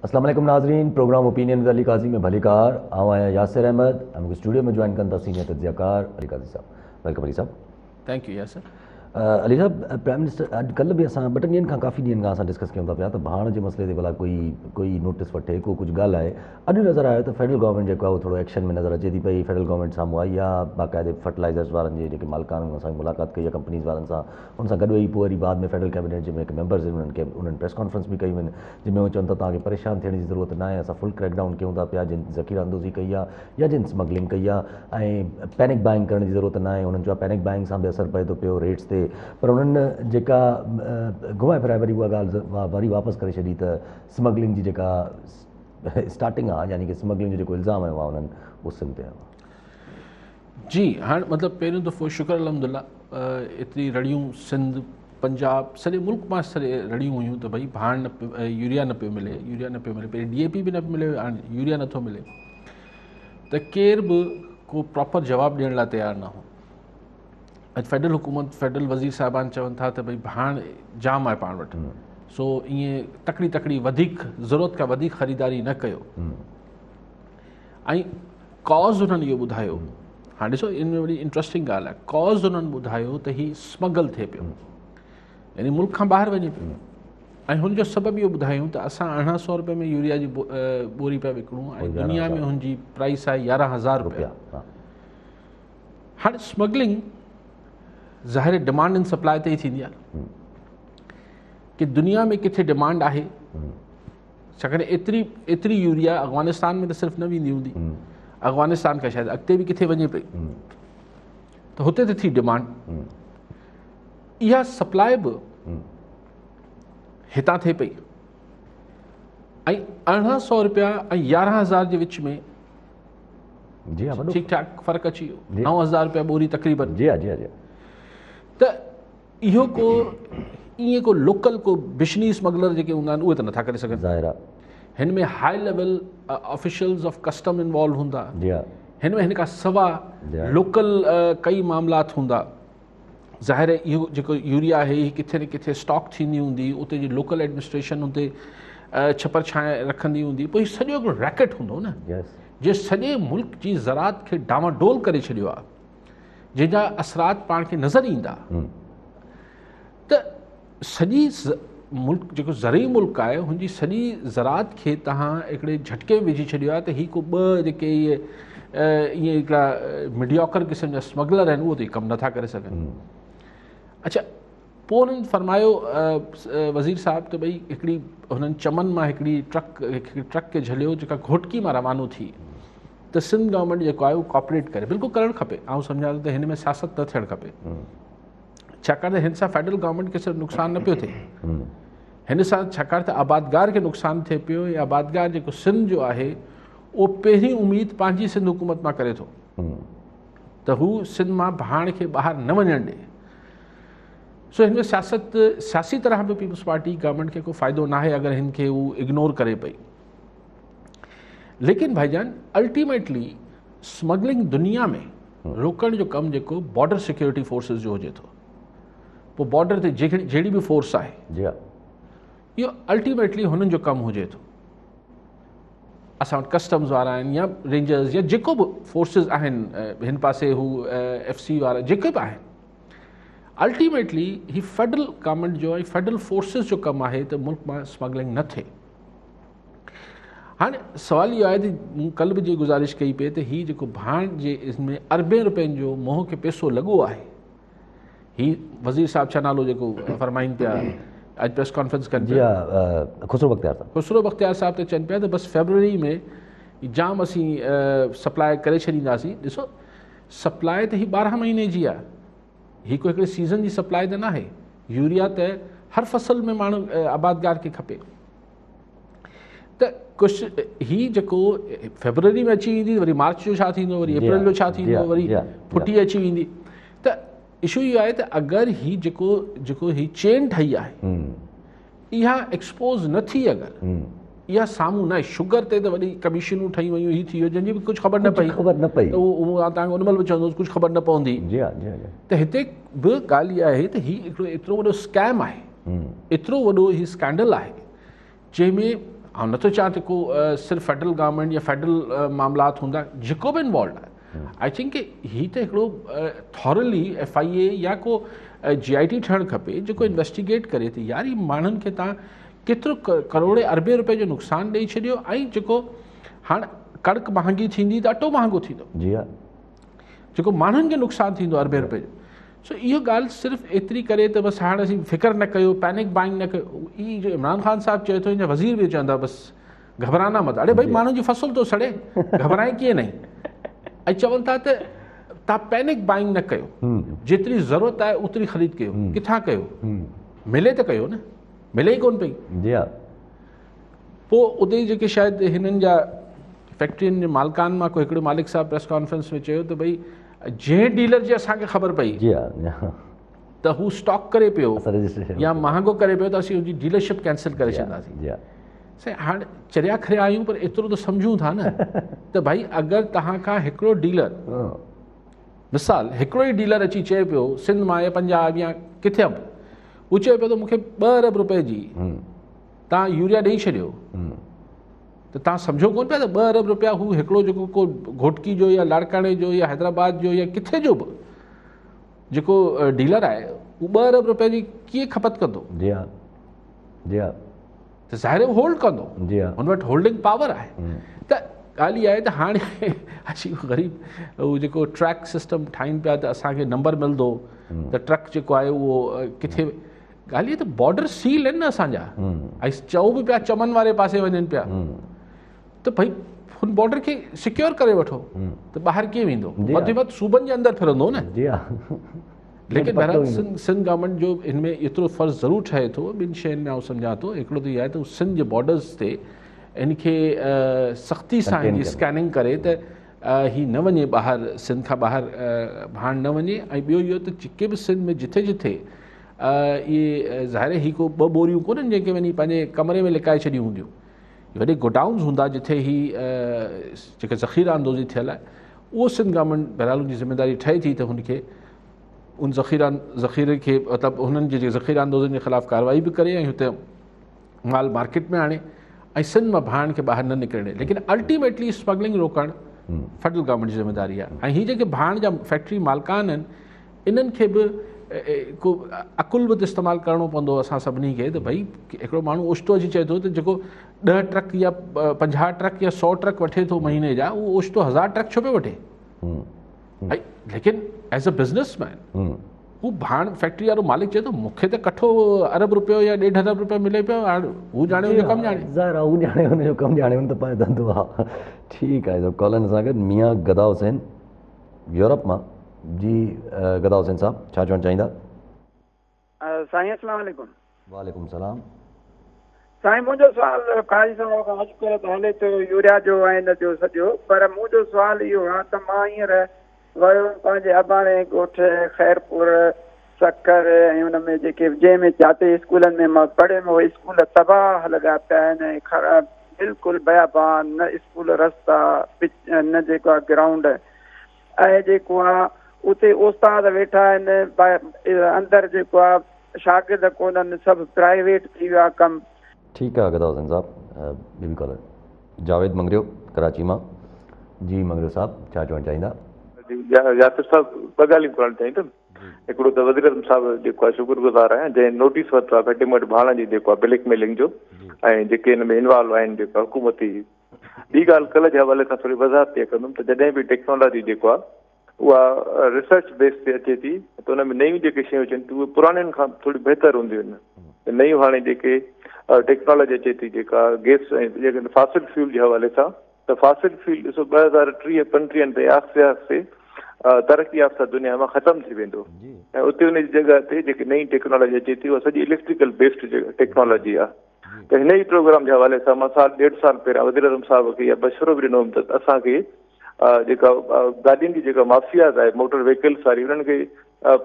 अस्सलाम वालेकुम नाज़रीन, programme opinion with Ali Qazi में भलीकार आऊँ आया यासिर अहमद। हम स्टूडियो में ज्वाइन करता सीनियर तज्जियाकार अली काजी साहब। वेलकम अली साहब। Thank you Yasir. अली साहब, प्राइम मिनिस्टर अॼुकल्ह बि असां 2 ॾींहंनि खां काफ़ी ॾींहंनि खां असां डिस्कस कयूं था पिया त भाण जे मसइले ते भला कोई नोटिस वठे, को कुझु ॻाल्हाए। अॼु नज़र आयो त फेडरल गवर्नमेंट जेको आहे उहो थोरो एक्शन में नज़र अचे थी पई। फेडरल गवर्नमेंट साम्हूं आई आहे, बाक़ाइदे फर्टिलाइज़र्स वारनि जे जेके मालिकान हुननि सां मुलाक़ात कई आहे, कंपनीज़ वारनि सां। उन सां गॾु वेही पोइ वरी बाद में फेडरल कैबिनेट जे जेके मेंबर्स आहिनि उन्हनि प्रेस कॉन्फ्रेंस बि कयूं आहिनि, जंहिंमें उहे चवनि था तव्हांखे परेशान थियण जी ज़रूरत न आहे, असां फुल क्रैकडाउन कयूं था पिया जिन ज़ख़ीरा अंदोज़ी कई आहे या जिन स्मगलिंग कई आहे, ऐं पैनिक बाइंग करण जी ज़रूरत न आहे। उन्हनि चयो आहे पैनिक बाइंग सां बि असरु पए थो पियो रेट्स ते, पर उन्हनि जेका घुमाए फिराए वरी उहा ॻाल्हि वरी वापसि करे छॾी त स्मगलिंग जी जेका स्टार्टिंग आहे, यानी कि स्मगलिंग जो जेको इल्ज़ाम आयो आहे उन्हनि उहो सिंध ते आयो जी। हाणे मतिलबु पहिरियों दफ़ो शुक्र अल्हम्दुलिल्लाह एतिरी रड़ियूं सिंध पंजाब सॼे मुल्क मां सॼे रड़ियूं हुयूं त भई भाण न पियो, यूरिया न पियो मिले, पहिरीं DAP बि न पियो मिले, हाणे यूरिया नथो मिले, त केर बि को प्रॉपर जवाबु ॾियण लाइ तयारु न हो। अॼु फेडरल हुकूमत, फेडरल वज़ीर साहिबान चवनि था त भई भाण जाम आहे पाण वटि, सो ईअं तकड़ी वधीक ज़रूरत खां वधीक ख़रीदारी न कयो। ऐं कॉज़ उन्हनि इहो ॿुधायो, हाणे ॾिसो इन में वरी इंट्रस्टिंग ॻाल्हि आहे, कॉज़ उन्हनि ॿुधायो त हीउ स्मगल थिए पियो, यानी मुल्क खां ॿाहिरि वञे पियो। ऐं हुनजो सबबु इहो ॿुधायूं त असां 1800 रुपए में यूरिया जी बोरी पिया विकिणूं ऐं दुनिया में हुनजी प्राइस आहे 11,000 रुपया। हाणे स्मगलिंग ज़ाहिर डिमांड एंड सप्लाई ते ई थींदी आहे कि दुनिया में किथे डिमांड आहे, छाकाणि एतिरी यूरिया अफ़गानिस्तान में त सिर्फ़ु न वेंदी हूंदी, अफ़गानिस्तान खां शायदि अॻिते बि किथे वञे पई, त हुते त थी डिमांड, इहा सप्लाई बि हितां थिए पई। ऐं 1800 रुपया ऐं 11,000 जे विच में ठीकु ठाक फ़र्क़ु अची वियो, 9,000 रुपया बोरी तक़रीबन। जी जी जी। त इहो को लोकल को बिशनी स्मगलर जेके हूंदा आहिनि उहे त नथा करे सघनि। ज़ाहिर आहे हिन में high level officials of custom involve हूंदा, हिन में हिन खां सवाइ लोकल कई मामलात हूंदा। ज़ाहिर आहे इहो जेको यूरिया आहे हीअ किथे न किथे स्टॉक थींदी हूंदी, उते जी लोकल एडमिनिस्ट्रेशन उते छपर छांए रखंदी हूंदी, पोइ सॼो हिकिड़ो रैकेट हूंदो न जे सॼे मुल्क जी ज़रात खे डामाडोल करे छॾियो आहे, जंहिंजा असरात पाण खे नज़र ईंदा। त सॼी मुल्क जेको ज़रई मुल्क आहे हुनजी सॼी ज़रात खे तव्हां हिकिड़े झटके में विझी छॾियो आहे त हीअ को ॿ जेके इहे ईअं हिकिड़ा मीडियोकर क़िस्म जा स्मगलर आहिनि उहो त कमु नथा करे सघनि। अच्छा, पोइ हुननि फरमायो वज़ीर साहिबु त भई हिकिड़ी हुननि चमन मां हिकिड़ी ट्रक खे झलियो जेका घोटकी मां रवानो थी, त सिंध गवर्नमेंट जेको आहे उहो कॉपरेट करे, बिल्कुलु करणु खपे। ऐं सम्झां थो त हिन में सियासत न थियणु खपे, छाकाणि त हिन सां फेडरल गवर्नमेंट खे सिर्फ़ु नुक़सानु न पियो थिए, हिन सां छाकाणि त आबादगार खे नुक़सानु थिए पियो, या आबादगार जेको सिंध जो आहे उहो पहिरीं उमेदु पंहिंजी सिंध हुकूमत मां करे थो त हू सिंध मां भाण खे ॿाहिरि न वञणु ॾिए। सो हिन में सियासी तरह बि पीपल्स पार्टी गवर्नमेंट खे को फ़ाइदो न आहे अगरि हिन खे हू इग्नोर करे पई। लेकिन भाईजान अल्टीमेटली स्मगलिंग दुनिया में रोकण जो कमु जेको बॉर्डर सिक्योरिटी फोर्सिस जो हुजे थो, पोइ बॉर्डर ते जहिड़ी बि फोर्स आहे इहो अल्टीमेटली हुननि जो कमु हुजे थो। असां वटि कस्टम्स वारा आहिनि या रेंजर्स या जेको बि फोर्सिस आहिनि हिन पासे हू FC वारा जेके बि आहिनि, अल्टीमेटली ही फेडरल गवर्नमेंट जो ऐं फेडरल फोर्सिस जो कमु आहे त मुल्क मां स्मगलिंग न थिए। हाणे सवाल इहो आहे त मूं कल्ह बि जी गुज़ारिश कई पई त हीअ जेको भाण जे इसमें अरबे रुपयनि जो मोह खे पैसो लॻो आहे, ही वज़ीर साहिबु छा नालो जेको फरमाइनि पिया अॼु प्रेस कॉन्फ्रेंस कनि पिया, ख़ुसरो बख़्तियार साहिबु त चवनि पिया त बसि फेबरवरी में जाम असीं सप्लाई करे छॾींदासीं। ॾिसो सप्लाई त ही 12 महीने जी आहे, ही कोई हिकिड़े सीज़न जी सप्लाई त न आहे। यूरिया त हर फसल में माण्हू आबादगार खे खपे, त कुझु ही जेको फेबरवरी में अची वेंदी, वरी मार्च जो छा थींदो, वरी अप्रैल जो छा थींदो, वरी फुटी अची वेंदी। त इशू इहो आहे त अगरि ही जेको ही चेन ठही आहे इहा एक्सपोज़ न थी, अगरि इहा साम्हूं न आहे, शुगर ते त वॾी कमीशनूं ठही वयूं, ही थी वियो जंहिंजी बि कुझु ख़बर न पई, त उहो तव्हांखे उन महिल बि चवंदुसि कुझु ख़बर न पवंदी। त हिते बि ॻाल्हि इहा आहे त हीउ हिकिड़ो एतिरो वॾो स्कैम आहे, एतिरो वॾो ही स्कैंडल आहे, जंहिंमें ऐं नथो चवां त को सिर्फ़ु फेडरल गवर्नमेंट या फेडरल मामलात हूंदा, जेको बि इन्वॉल्व आहे, आई थिंक की हीअ त हिकिड़ो थॉरली FIA या को GIT ठहणु खपे जेको इन्वेस्टिगेट करे त यार ही माण्हुनि खे तव्हां केतिरो करोड़े अरबे रुपए जो नुक़सानु ॾेई छॾियो, ऐं जेको हाणे कणिक महांगी थींदी त अटो महांगो थींदो, जी हा, जेको माण्हुनि खे नुक़सानु थींदो अरबे रुपए जो। सो इहो ॻाल्हि सिर्फ़ु एतिरी करे त बसि हाणे असीं फ़िक्र न कयो, पैनिक बाइंग न कयो। ई जो इमरान ख़ान साहिबु चए थो, इन जा वज़ीर बि चवंदा बसि घबराना मत, अड़े भाई माण्हुनि जी फ़सुलु थो सड़े, घबराए कीअं नहीं। ऐं चवनि था त तव्हां पैनिक बाइंग न कयो, जेतिरी ज़रूरत आहे ओतिरी ख़रीद कयो। किथां कयो? मिले त कयो न, मिले ई कोन पई। जी हा, पोइ उते जेके शायदि हिननि जा फैक्ट्रियुनि जे मालिकान मां को हिकिड़ो मालिक साहिबु प्रेस कॉन्फ्रेंस में चयो त भई जंहिं डीलर जी असांखे ख़बर पई जी हा, त हू स्टॉक करे पियो रजिस्ट्रेशन या महांगो करे पियो त असीं हुनजी डीलरशिप कैंसिल करे छॾींदासीं। जी हा, साईं हाणे चरिया खरिया आहियूं, पर एतिरो त सम्झूं था न त भाई अगरि तव्हां खां हिकिड़ो डीलर, मिसाल हिकिड़ो ई डीलर अची चए पियो सिंध मां या पंजाब या किथे बि, हू चए पियो त मूंखे 2 अरब रुपए जी तव्हां यूरिया ॾेई छॾियो, त तव्हां सम्झो कोन पिया त 2 अरब रुपया हू हिकिड़ो जेको को घोटकी जो या लाड़काणे जो या हैदराबाद जो या किथे जो बि जेको डीलर आहे, हू 2 अरब रुपए जी कीअं खपत कंदो? जी हा, जी हा, त ज़ाहिर होल्ड कंदो, जी हा, हुन वटि होल्डिंग पावर आहे। त ॻाल्हि इहा आहे त हाणे अची ग़रीब उहो जेको ट्रैक सिस्टम ठाहिनि पिया त असांखे नंबर मिलंदो त ट्रक जेको आहे उहो किथे, ॻाल्हि इहा त बॉर्डर सील आहिनि न असांजा, ऐं चओ बि पिया चमन वारे पासे वञनि पिया, त भई हुन बॉर्डर खे सिक्योर करे वठो त ॿाहिरि कीअं वेंदो? वधि में वधि सूबनि जे अंदरि फिरंदो न। जी हा, लेकिन बहरहाल सिंध गवर्नमेंट जो हिन में एतिरो फ़र्ज़ु ज़रूरु ठहे थो, ॿिनि शयुनि में आउं सम्झां थो। हिकिड़ो त इहा आहे त सिंध जे बॉर्डर्स ते इनखे सख़्ती सां हिनजी स्कैनिंग करे त ही न वञे ॿाहिरि, सिंध खां ॿाहिरि भाण न वञे। ऐं ॿियो इहो त जेके बि सिंध में जिथे जिथे इहे ज़ाहिर ही को 2 बोरियूं कोन्हनि जेके वञी पंहिंजे कमरे में लिकाए छॾियूं हूंदियूं, वॾे गोडाउन्स हूंदा जिथे ही जेके ज़ख़ीरा अंदोज़ी थियल आहे, उहो सिंध गवर्नमेंट बहरहाल उनजी ज़िम्मेदारी ठहे थी त हुनखे उन ज़ख़ीरे खे मतिलबु हुननि जे ज़ख़ीरा अंदोज़नि जे ख़िलाफ़ु कार्रवाई बि करे ऐं हुते माल मार्केट में आणे ऐं सिंध मां भाण खे ॿाहिरि न निकिरणे। लेकिन अल्टीमेटली स्मगलिंग रोकणु फेडरल गवर्नमेंट जी ज़िम्मेदारी आहे। ऐं हीअ जेके भाण जा फैक्ट्री मालिकान आहिनि, इन्हनि खे बि को अकुल बि इस्तेमालु करिणो पवंदो असां सभिनी खे त भई हिकिड़ो माण्हू ओचितो अची चए थो त जेको 10 ट्रक या 50 ट्रक या 100 ट्रक वठे थो महीने जा, उहो ओचितो 1000 ट्रक छो पियो वठे? लेकिन एज़ अ बिज़नेसमैन हू भाण फैक्ट्री वारो मालिक चए थो मूंखे त कठो अरब रुपयो या 1.5 अरब रुपयो मिले पियो, हाणे हू ॼाणे हुनजो कमु ॼाणे, ज़ाहिर आहे हू ॼाणे हुनजो कमु ॼाणे, हुन त पंहिंजो धंधो आहे। ठीकु आहे, कॉलनि सां गॾु मियां गदा हुसैन यूरोप मां। जी गदा हुसैन साहब, छा चवणु चाहींदा? साईं अस्सलाम वालेकुम। वालेकुम सलाम। साईं मुंहिंजो सुवाल क़ाज़ी साहब खां अॼुकल्ह त हले थो यूरिया जो ऐं हिन जो सॼो, पर मुंहिंजो सुवाल इहो आहे त मां हींअर वियो पंहिंजे अबाणे ॻोठ ख़ैरपुर सकर ऐं हुन में जेके जंहिंमें जाते स्कूलनि में मां पढ़ियुमि उहे स्कूल तबाह लॻा पिया आहिनि, ख़राब बिल्कुलु बयाबान, न स्कूल रस्ता न जेको आहे ग्राउंड, ऐं जेको आहे उते उस्ताद वेठा आहिनि, अंदरि जेको आहे शागिर्द कोन्हनि, सभु प्राइवेट थी वियो आहे कमु। ठीकु आहे गदा हुसैन साहब। ॿी कॉलर जावेद मंगरियो कराची मां। जी मंगरियो साहब, छा चवणु चाहींदा? यासिर साहब, ॿ ॻाल्हियूं करणु चाहींदुमि। हिकिड़ो त वज़ीर आज़म साहिबु जेको आहे शुक्रगुज़ार आहियां जंहिं नोटिस वरितो आहे घटि में घटि भाण जी जेको आहे ब्लैकमेलिंग जो, ऐं जेके हिन में इन्वॉल्व आहिनि जेको आहे हुकूमती। ॿी ॻाल्हि कल्ह जे हवाले सां थोरी वज़ाहत ते कंदुमि त जॾहिं बि टेक्नोलॉजी जेको आहे उहा रिसर्च बेस ते अचे थी त हुन में नयूं जेके शयूं अचनि थियूं उहे पुराणियुनि खां थोरी बहितर हूंदियूं आहिनि। नयूं हाणे जेके टेक्नोलॉजी अचे थी जेका गैस ऐं जेके फासिल फ्यूल जे हवाले सां, त फासिल फ्यूल ॾिसो 2030-35 ते आहिस्ते आहिस्ते तरक़ी याफ़्ता दुनिया मां ख़तमु थी वेंदो, ऐं उते उन जी जॻह ते जेकी नई टेक्नोलॉजी अचे थी उहा सॼी इलेक्ट्रिकल बेस्ड टेक्नोलॉजी आहे। त हिन ई प्रोग्राम जे हवाले सां मां 1.5 साल पहिरियां वज़ीर आज़म साहिब खे इहा मशवरो बि ॾिनो हुउमि त असांखे जेका गाॾियुनि जी जेका माफ़ियाज़ आहे मोटर व्हीकल्स वारी, उन्हनि खे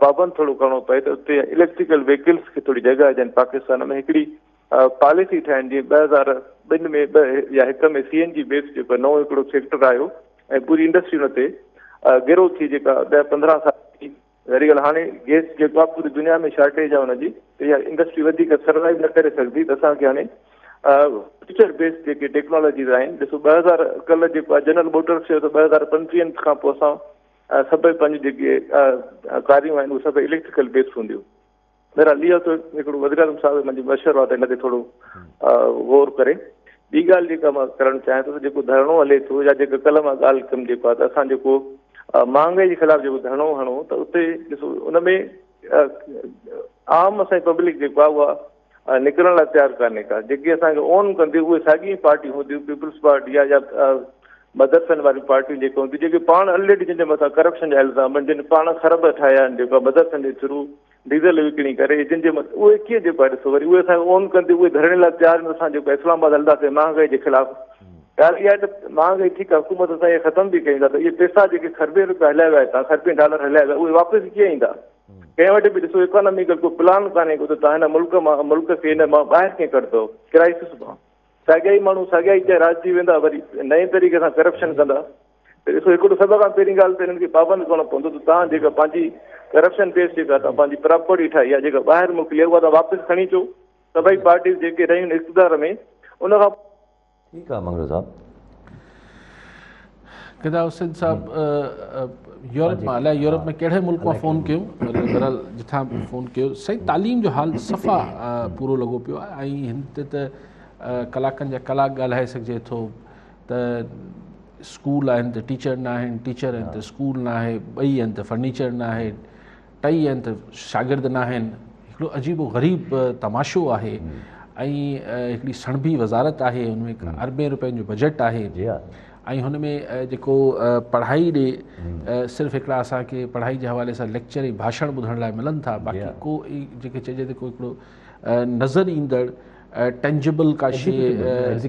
पाबंद थोरो करिणो पए त उते इलेक्ट्रिकल व्हीकल्स खे थोरी जॻह ॾियनि। पाकिस्तान में हिकिड़ी पॉलिसी ठाहिनि जीअं 2002 में 2 या 1 में CNG बेस्ड जेको नओं हिकिड़ो सेक्टर आयो ऐं पूरी इंडस्ट्री हुन ते गिरो थी, जेका 10-15 साल थी। वरी ॻाल्हि हाणे गैस जेको आहे पूरी दुनिया में शॉर्टेज आहे हुनजी, त इहा इंडस्ट्री वधीक सर्वाइव न करे सघंदी, त असांखे हाणे फ्यूचर बेस्ड जेके टेक्नोलॉजीज़ आहिनि। ॾिसो 2000 कल्ह जेको आहे जनरल मोटर्स चयो त 2035 खां पोइ असां सभई पंहिंजी जेके कारियूं आहिनि उहे सभई इलेक्ट्रिकल बेस्ड हूंदियूं। बहरहाल इहो त हिकिड़ो वज़ीर आज़म साहिब मुंहिंजी मशवरो आहे त हिन ते थोरो गौर करे। ॿी ॻाल्हि जेका मां करणु चाहियां थो त जेको धरणो हले थो या जेको कल्ह मां ॻाल्हि कयुमि जेको आहे त असां जेको महांगाई जे ख़िलाफ़ु जेको धरणो हणूं त उते ॾिसो उन में आम असांजी पब्लिक जेको आहे उहा निकिरण लाइ तयारु कान्हे का। जेके असांखे ओन कंदियूं उहे साॻी पार्टियूं हूंदियूं, पीपुल्स पार्टी या मदरसन वारियूं पार्टियूं जेके हूंदियूं, जेके पाण ऑलरेडी जिन जे मथां करप्शन जा इल्ज़ाम आहिनि, जिन पाण ख़रब ठाहिया आहिनि जेको मदरसन जे थ्रू डीज़ल विकिणी करे, जिन जे मथां उहे कीअं जेको आहे ॾिसो वरी उहे असांखे ओन कंदियूं, उहे धरणे लाइ तयारु आहिनि। असां जेको इस्लामाबाद हलंदासीं महांगाई जे ख़िलाफ़ु, ॻाल्हि इहा आहे त महांगाई ठीकु आहे, हुकूमत असां इहे ख़तमु बि कयूं था त इहे पैसा जेके खरबे रुपया हलिया विया हितां, खरबे डॉलर हलिया विया, उहे वापसि कीअं ईंदा? कंहिं वटि बि ॾिसो इकोनॉमिकल को प्लान कान्हे को त तव्हां हिन मुल्क खे हिन मां ॿाहिरि कीअं कढंदो क्राइसिस मां। साॻिया माण्हू साॻिया ई राॼी वेंदा, वरी नए तरीक़े सां करप्शन कंदा। त ॾिसो हिकिड़ो सभ खां पहिरीं ॻाल्हि त हिननि खे पाबंद करणो पवंदो त तव्हां जेका पंहिंजी करप्शन बेस जेका तव्हां पंहिंजी प्रॉपर्टी ठाही आहे जेका ॿाहिरि मोकिली आहे उहा तव्हां वापसि खणी अचो। सभई पार्टीज़ जेके रहियूं आहिनि इक़्तिदार में उन खां ठीकु आहे। मंगरू साहब क़िदा हुसैन साहब यूरोप में अलाए यूरोप में कहिड़े मुल्क मां फ़ोन कयूं, बहरहाल जिथां फ़ोन कयो, सही तालीम जो हाल सफ़ा पूरो लॻो पियो आहे। ऐं हिन ते त कलाकनि जा कलाक ॻाल्हाए सघिजे थो त स्कूल आहिनि त टीचर न आहिनि, टीचर आहिनि त स्कूल न आहे, ॿई आहिनि त फर्नीचर न आहे, टई आहिनि त शागिर्द न आहिनि। हिकिड़ो अजीबो ग़रीब तमाशो आहे। ऐं हिकिड़ी सणबी वज़ारत आहे, हुनमें अरबें रुपयनि जो बजट आहे। ऐं हुन में जेको पढ़ाई ॾे सिर्फ़ु हिकिड़ा असांखे पढ़ाई जे हवाले सां लेक्चर ऐं भाषण ॿुधण लाइ मिलनि था, बाक़ी को जेके चइजे त को हिकिड़ो नज़र ईंदड़ टेंजिबल का शइ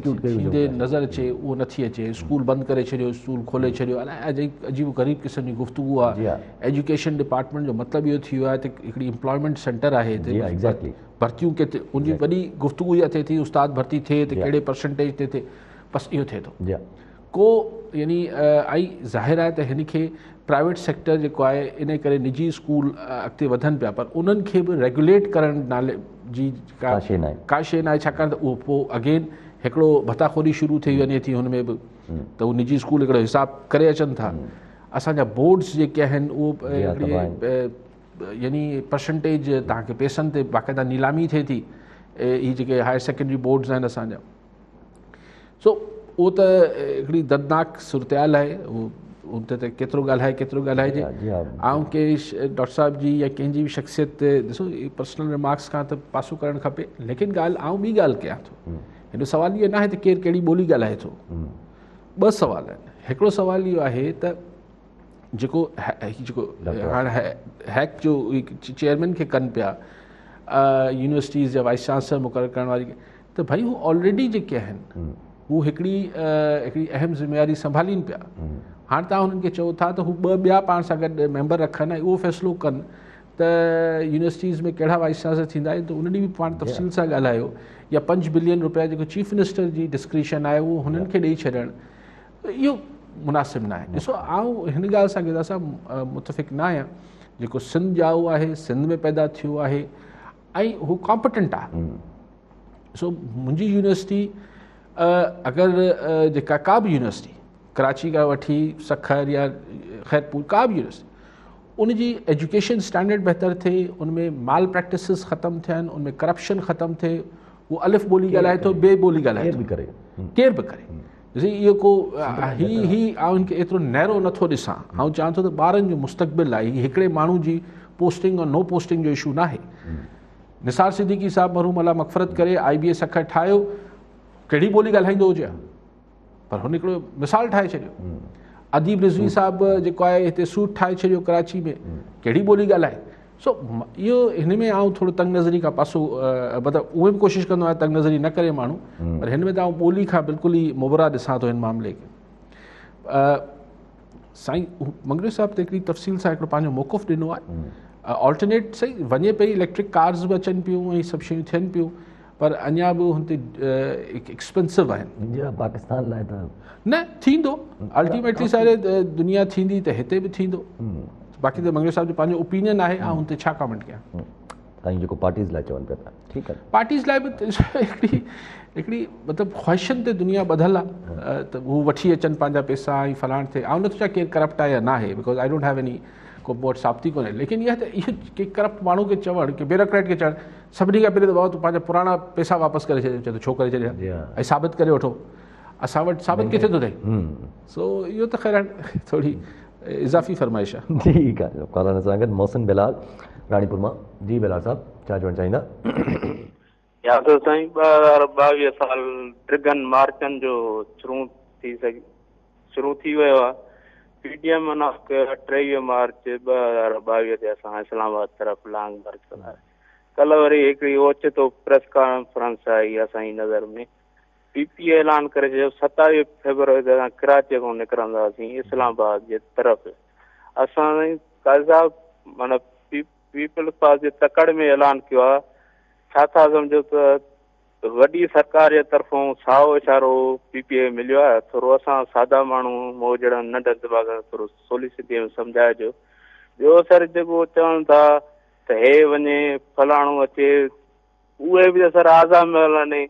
थींदे नज़र अचे उहो नथी अचे। स्कूल बंदि करे छॾियो, स्कूल खोले छॾियो, अलाए अजीब ग़रीब क़िस्म जी गुफ़्तगू आहे। एजुकेशन डिपार्टमेंट जो मतिलबु इहो थी वियो आहे त हिकिड़ी एम्प्लॉयमेंट सेंटर आहे हिते, भर्तियूं किथे उनजी वॾी गुफ़्तगू इहा थिए थी उस्ताद भर्ती थिए त कहिड़े परसेंटेज ते थिए, बसि इहो थिए थो को यानी। ऐं ज़ाहिर आहे त हिन खे प्राइवेट सेक्टर जेको आहे इन करे निजी स्कूल अॻिते वधनि पिया, पर उन्हनि खे बि रेगुलेट करण नाले जी का शइ न आहे। छाकाणि त उहो पोइ अगेन हिकिड़ो भताखोरी शुरू थी वञे थी हुन में बि, त उहो निजी स्कूल हिकिड़ो हिसाबु करे अचनि था। असांजा बोर्ड्स जेके आहिनि उहो यानी परसेंटेज तव्हांखे पैसनि ते बाक़ाइदा नीलामी थिए थी। ही जेके हायर सेकेंडरी बोर्ड्स आहिनि असांजा, सो उहो त हिकिड़ी दर्दनाक सूरतयाल आहे। उन ते केतिरो ॻाल्हाइजे। ऐं के डॉक्टर साहिब जी या कंहिंजी बि शख़्सियत ते ॾिसो पर्सनल रिमार्क्स खां त पासो करणु खपे, लेकिन ॿी ॻाल्हि कयां थो। हिन सुवाल इहो न आहे त केरु कहिड़ी ॿोली ॻाल्हाए थो। ॿ सुवाल आहिनि। हिकिड़ो सुवाल इहो आहे त जेको हाणे हैक जो चेयरमैन खे कनि पिया यूनिवर्सिटीज़ जा वाइस चांसलर मुक़ररु करण वारी, त भई हू ऑलरेडी जेके आहिनि हू हिकिड़ी अहम ज़िम्मेवारी संभालीनि पिया। हाणे तव्हां हुननि खे चओ था त हू ॿिया पाण सां गॾु मेंबर रखनि ऐं उहो फ़ैसिलो कनि त यूनिवर्सिटीज़ में कहिड़ा वाइस चांसलर थींदा आहिनि, त उन ॾींहुं बि पाण तफ़सील सां ॻाल्हायो। या 5 बिलियन रुपया जेको चीफ मिनिस्टर जी डिस्क्रिशन आहे उहो हुननि खे ॾेई छॾणु, इहो मुनासिबु न आहे। ॾिसो आउं हिन ॻाल्हि सां गिदा सां मुतफ़िक़ न आहियां। जेको सिंध ॼाओ आहे, सिंध में पैदा थियो आहे ऐं हू कॉम्पिटेंट आहे। सो मुंहिंजी यूनिवर्सिटी अगरि जेका का बि यूनिवर्सिटी कराची खां वठी सखर या खैरपुर का बि यूनिवर्सिटी उनजी एजुकेशन स्टैंडर्ड बहितर थिए, उनमें माल प्रैक्टिसिस ख़तमु थियनि, उनमें करप्शन ख़तमु थिए, उहो अलिफ ॿोली ॻाल्हाए थो ॿिए ॿोली ॻाल्हाए थो, केर बि करे। ॾिसी इहो को ही हिनखे एतिरो नैरो नथो ॾिसां। आउं चाहियां थो त ॿारनि जो मुस्तक़बिल आहे, हिकिड़े माण्हू जी पोस्टिंग और नो पोस्टिंग जो इशू न आहे। निसार सिद्दीकी साहिबु मरहूम अल्लाह मग़फ़िरत करे IBA सखर ठाहियो, कहिड़ी ॿोली ॻाल्हाईंदो हुजे, पर हुन हिकिड़ो मिसाल ठाहे छॾियो। अदीब रिज़वी साहिबु जेको आहे हिते सूट ठाहे छॾियो कराची में, कहिड़ी ॿोली ॻाल्हाए। सो इहो हिन में आउं थोरो तंग नज़री खां पासो मतिलबु उहे बि कोशिशि कंदो आहियां तंग नज़री न करे माण्हू, पर हिन में त आउं ॿोली खां बिल्कुलु ई मुबरा ॾिसां थो हिन मामले खे। साईं मंगरू साहिब त हिकिड़ी तफ़सील सां हिकिड़ो पंहिंजो मौक़ुफ़ ॾिनो आहे। ऑल्टरनेट सही वञे पई, इलेक्ट्रिक कार्स बि अचनि पियूं ऐं सभु शयूं थियनि पियूं, पर अञा बि हुन ते एक्सपेंसिव आहिनि। पाकिस्तान लाइ त न थींदो, अल्टीमेटली सारे दुनिया थींदी त हिते बि थींदो। बाक़ी त मंगरू साहिब जो पंहिंजो ओपिनियन आहे, ऐं हुन ते छा कमेंट कयां। जेको पार्टीज़ लाइ चवनि पिया। ठीकु आहे। पार्टीज़ लाइ बि हिकिड़ी मतिलबु ख़्वाहिशनि ते दुनिया ॿधल आहे त हू वठी अचनि पंहिंजा पैसा ऐं फलाण थिए। ऐं नथो चाहे केरु करप्ट आहे या न आहे, because I don't have any को वोट साबिती कोन्हे, लेकिन इहा त इहो के करप्ट माण्हू खे चवणु की ब्यूरोक्रेट खे चवणु सभिनी खां पहिरीं त भाउ तूं पंहिंजा पुराणा पैसा वापसि करे छॾियो, चए थो छो करे छॾिया ऐं साबित करे वठो। असां वटि साबित किथे थो थिए। सो इहो त ख़ैर थोरी इज़ाफ़ी फरमाइश आहे। ठीकु आहे। कॉलर सां गॾु मोहसिन बिलाल राणीपुर मां। जी बिलाल साहब छा चवणु चाहींदा? याद साईं 2022 साल ड्रिगन मार्चनि जो शुरू थी वियो आहे। पीडीएम 23 मार्च 2022 ते असां इस्लामाबाद तरफ़ लॉन्ग मार्च कंदा। कल्ह वरी हिकिड़ी ओचितो प्रेस कॉन्फ्रेंस आई असांजी नज़र में। पीपीए ऐलान करे चयो 27 फेबरवरी ते असां कराची खां निकिरंदासीं इस्लामाबाद जे तरफ़। असां काज़ी साहब माना पीपल्स पार्टी जे तकड़ में ऐलान कयो आहे। छा था सम्झो त वॾी सरकार जे तरफ़ां साओ इशारो पीपीए मिलियो आहे। थोरो असां सादा माण्हू मोजड़ा नंढा दिमाग़ थोरो सोली सिधीअ में सम्झाइजो। ॿियो सर जेको चवनि था त हे वञे फलाणो अचे, उहे बि सर आज़ाम हलनि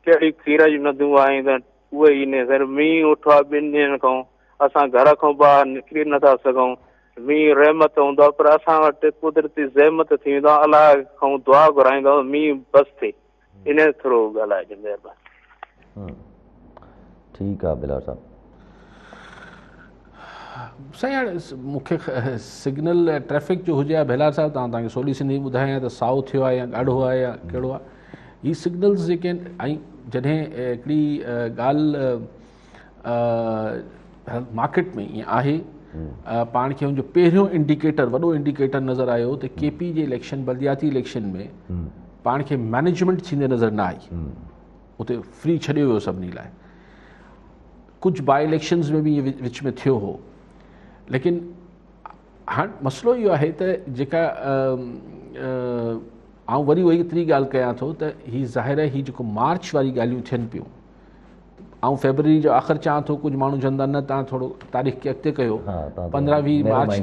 कहिड़ी खीर जूं नदियूं आहियूं त उहे ई न सर मींहुं उठो आहे 2 ॾींहंनि खां, असां घर खां ॿाहिरि निकिरी नथा सघूं। मींहुं रहमत हूंदो आहे पर असां वटि कुदरती ज़हमत थी वेंदो आहे। अलाह खां दुआ घुराईंदो मींहुं बसि थिए। इन थोरो ॻाल्हाइजो महिरबानी। ठीकु आहे बिलाल साहब। साईं हाणे मूंखे सिग्नल ट्रैफिक जो हुजे या बेलार साहब तव्हांखे सोली सिंधी ॿुधायां त साओ थियो आहे या ॻाढ़ो आहे या कहिड़ो आहे। हीअ सिग्नल्स जेके आहिनि ऐं जॾहिं हिकिड़ी ॻाल्हि मार्केट में ईअं आहे पाण खे हुनजो पहिरियों इंडिकेटर वॾो इंडिकेटर नज़र आयो त केपी जे इलेक्शन बल्दियाती इलेक्शन में पाण खे मैनेजमेंट थींदे नज़र न आई। उते फ्री छॾियो वियो सभिनी लाइ। कुझु बाई इलेक्शन्स में बि इहे विच में थियो हो, लेकिन हाणे मसइलो इहो आहे त जेका आउं वरी उहा एतिरी ॻाल्हि कयां थो त हीअ ज़ाहिर आहे हीअ जेको मार्च वारी ॻाल्हियूं थियनि पियूं। ऐं फेबरवरी जो आख़िर चां थो कुझु माण्हू चवंदा न तव्हां थोरो तारीख़ खे अॻिते कयो, 15-20 मार्च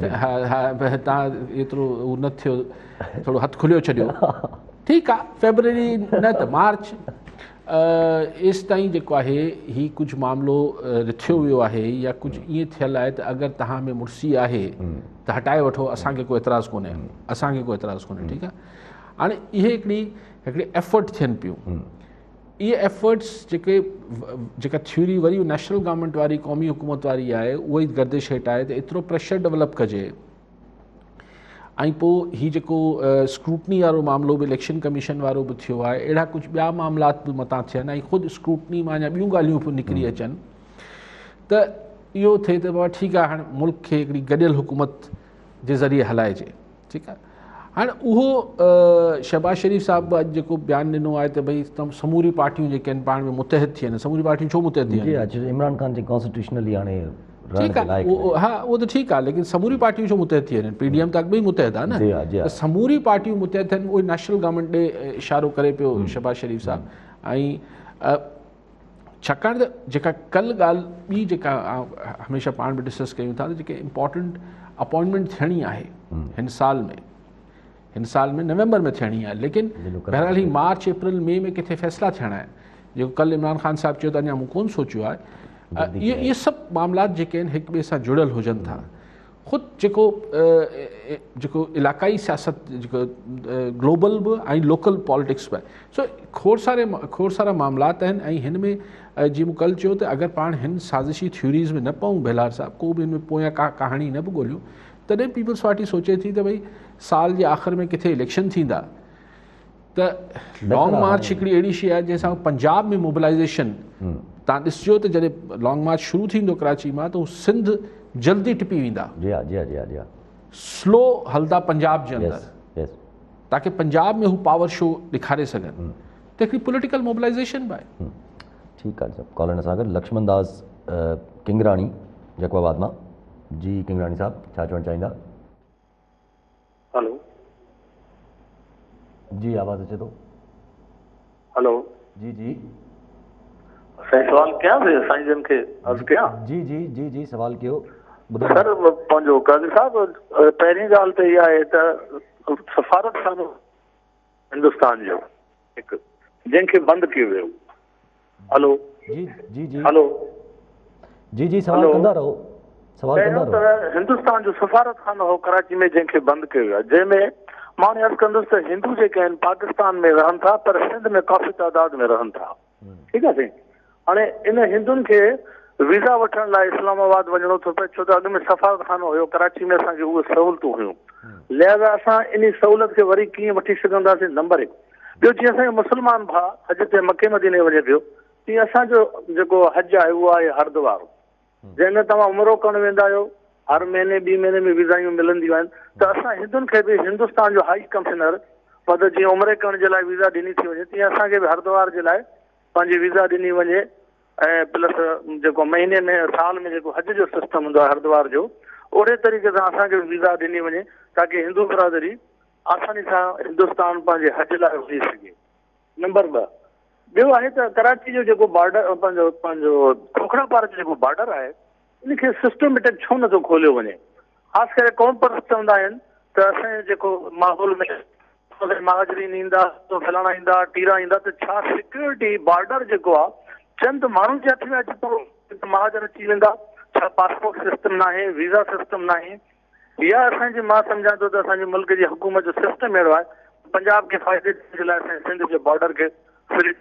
तव्हां एतिरो उहो न थियो, थोरो हथु खुलियो छॾियो। ठीकु आहे, फेबरवरी न त मार्च एसि ताईं जेको आहे हीअ कुझु मामिलो रिथियो वियो आहे या कुझु ईअं थियल आहे त अगरि तव्हां में मुर्सी आहे त हटाए वठो, असांखे को एतिराज़ु कोन्हे, असांखे को एतिराज़ु कोन्हे। ठीकु आहे। हाणे इहे हिकिड़ी एफर्ट थियनि पियूं। इहे एफर्ट्स जेका थ्योरी वरी नेशनल गवर्नमेंट वारी क़ौमी हुकूमत वारी आहे उहा ई गर्दिश हेठि आहे त एतिरो प्रेशर डेवलप कजे। ऐं पोइ हीअ जेको स्क्रूटनी वारो मामिलो बि इलेक्शन कमीशन वारो बि थियो आहे, अहिड़ा कुझु ॿिया मामलात बि मथां थियनि ऐं ख़ुदि स्क्रूटनी मां या ॿियूं ॻाल्हियूं बि निकिरी अचनि त इहो थिए त बाबा ठीकु आहे, हाणे मुल्क खे हिकिड़ी गॾियल हुकूमत जे ज़रिए हलाइजे। ठीकु आहे। हाणे उहो शहबाज शरीफ़ साहिब अॼु जेको बयानु ॾिनो आहे त भई समूरी पार्टियूं जेके आहिनि पाण में मुतहद थियनि। समूरी पार्टियूं छो मुतहद थियनि? इमरान ख़ान जी कॉन्स्टिट्यूशनली हाणे ठीकु आहे, हा उहो त ठीकु आहे, लेकिन समूरी पार्टियूं छो मुतहद थी वञनि? पीडीएम त अॻु में ई मुतहद आहे न। त समूरी पार्टियूं मुतहद थियनि, उहे नेशनल गवर्नमेंट ॾे इशारो करे पियो शहबाज शरीफ़ साहिबु। ऐं छाकाणि त जेका कल्ह ॻाल्हि ॿी जेका हमेशह पाण बि डिस्कस कयूं था त जेके इम्पॉर्टेंट अपॉइंटमेंट थियणी आहे हिन साल में नवंबर में थियणी आहे, लेकिन बहरहाल ही मार्च अप्रैल मई में किथे फ़ैसिला थियणा आहिनि। जेको कल्ह इमरान ख़ान साहिबु चयो त अञा मूं कोन सोचियो आहे। इहे सभु मामलात जेके आहिनि हिक ॿिए सां जुड़ियल हुजनि था। ख़ुदि जेको इलाक़ाई सियासत जेको ग्लोबल बि ऐं लोकल पॉलिटिक्स बि आहे। सो खोड़ सारा मामलात आहिनि ऐं हिन में जीअं मूं कल्ह चयो त अगरि पाण हिन साज़िशी थ्योरीज़ में न पऊं बेलार साहिबु, को बि हिन में पोयां का कहाणी न बि ॻोल्हियूं, तॾहिं पीपल्स पार्टी सोचे थी त भई साल जे आख़िर में किथे इलेक्शन थींदा त लॉन्ग मार्च हिकिड़ी अहिड़ी शइ आहे जंहिंसां पंजाब में मोबिलाइज़ेशन तव्हां ॾिसिजो त जॾहिं लॉन्ग मार्च शुरू थींदो कराची मां त हू सिंध जल्दी टिपी वेंदा। स्लो हलंदा पंजाब जे अंदरि ताकी पंजाब में हू पावर शो ॾेखारे सघनि। त हिकिड़ी पॉलिटिकल मोबिलाइज़ेशन बि आहे। ठीकु आहे। कॉलर सां गॾु लक्ष्मण दास किंगराणी जैकोबाद मां। जी किंगराणी साहब छा चवणु चाहींदा? हेलो जी, आवाज़ अचे थो? हेलो जी जी साईं, सवाल कयां साईं जन खे अर्ज़ु कयां? जी जी जी जी सवाल कयो। सर पंहिंजो काज़ी साहिबु पहिरीं ॻाल्हि त इहा आहे त सफ़ारत खानो हिंदुस्तान जो हिकु जंहिंखे बंदि कयो वियो। हलो जी जी जी हलो जी जी सवाल कंदा रहो, सवाल कंदा रहो। त हिंदुस्तान जो सफ़ारत खानो हो कराची में जंहिंखे बंदि कयो वियो आहे, जंहिंमें मां अर्ज़ु कंदुसि त हिंदू जेके आहिनि पाकिस्तान में रहनि था पर सिंध में काफ़ी तादाद में रहनि था। ठीकु आहे साईं। हाणे इन हिंदुनि खे वीज़ा वठण लाइ इस्लामाबाद वञिणो थो पए, छो त अॻु में सफ़ारत खानो हुयो कराची में, असांखे उहे सहूलियतूं हुयूं। लिहाज़ा असां इन सहूलियत खे वरी कीअं वठी सघंदासीं, नंबर हिकु। ॿियो जीअं असांजो मुस्लमान भाउ हज ते मके मदीने वञे पियो, तीअं असांजो जेको हज आहे उहो आहे हरिद्वार, जंहिंमें तव्हां उमिरो करणु वेंदा आहियो, हर महीने ॿी महीने में वीज़ायूं मिलंदियूं आहिनि। त असां हिंदुनि खे बि हिंदुस्तान जो हाई कमिश्नर पद जीअं उमिरे करण जे लाइ वीज़ा ॾिनी थी वञे, तीअं असांखे बि हरिद्वार जे लाइ पंहिंजी वीज़ा ॾिनी वञे। ऐं प्लस जेको महीने में साल में जेको हज जो सिस्टम हूंदो आहे हरिद्वार जो, ओड़े तरीक़े सां असांखे वीज़ा ॾिनी वञे ताकी हिंदू बिरादरी आसानी सां हिंदुस्तान पंहिंजे हज लाइ वञी सघे। नंबर ॿ, ॿियो आहे त कराची जो जेको बॉर्डर पंहिंजो खोखड़ा पार जो जेको बॉर्डर आहे, इनखे सिस्टमेटिक छो नथो खोलियो वञे? ख़ासि करे क़ौम परस्त चवंदा आहिनि त असांजे जेको माहौल में महाजरीन ईंदा, फलाणा ईंदा, टीरा ईंदा, त छा सिक्योरिटी बॉर्डर जेको आहे चंद माण्हुनि जे हथ में अचे थो महाजन अची वेंदा? छा पासपोर्ट सिस्टम न आहे, वीज़ा सिस्टम न आहे? या असांजे मां सम्झां थो त असांजे मुल्क जी हुकूमत जो सिस्टम अहिड़ो आहे पंजाब खे फ़ाइदे जे लाइ असांजे सिंध जे बॉर्डर खे फ्री।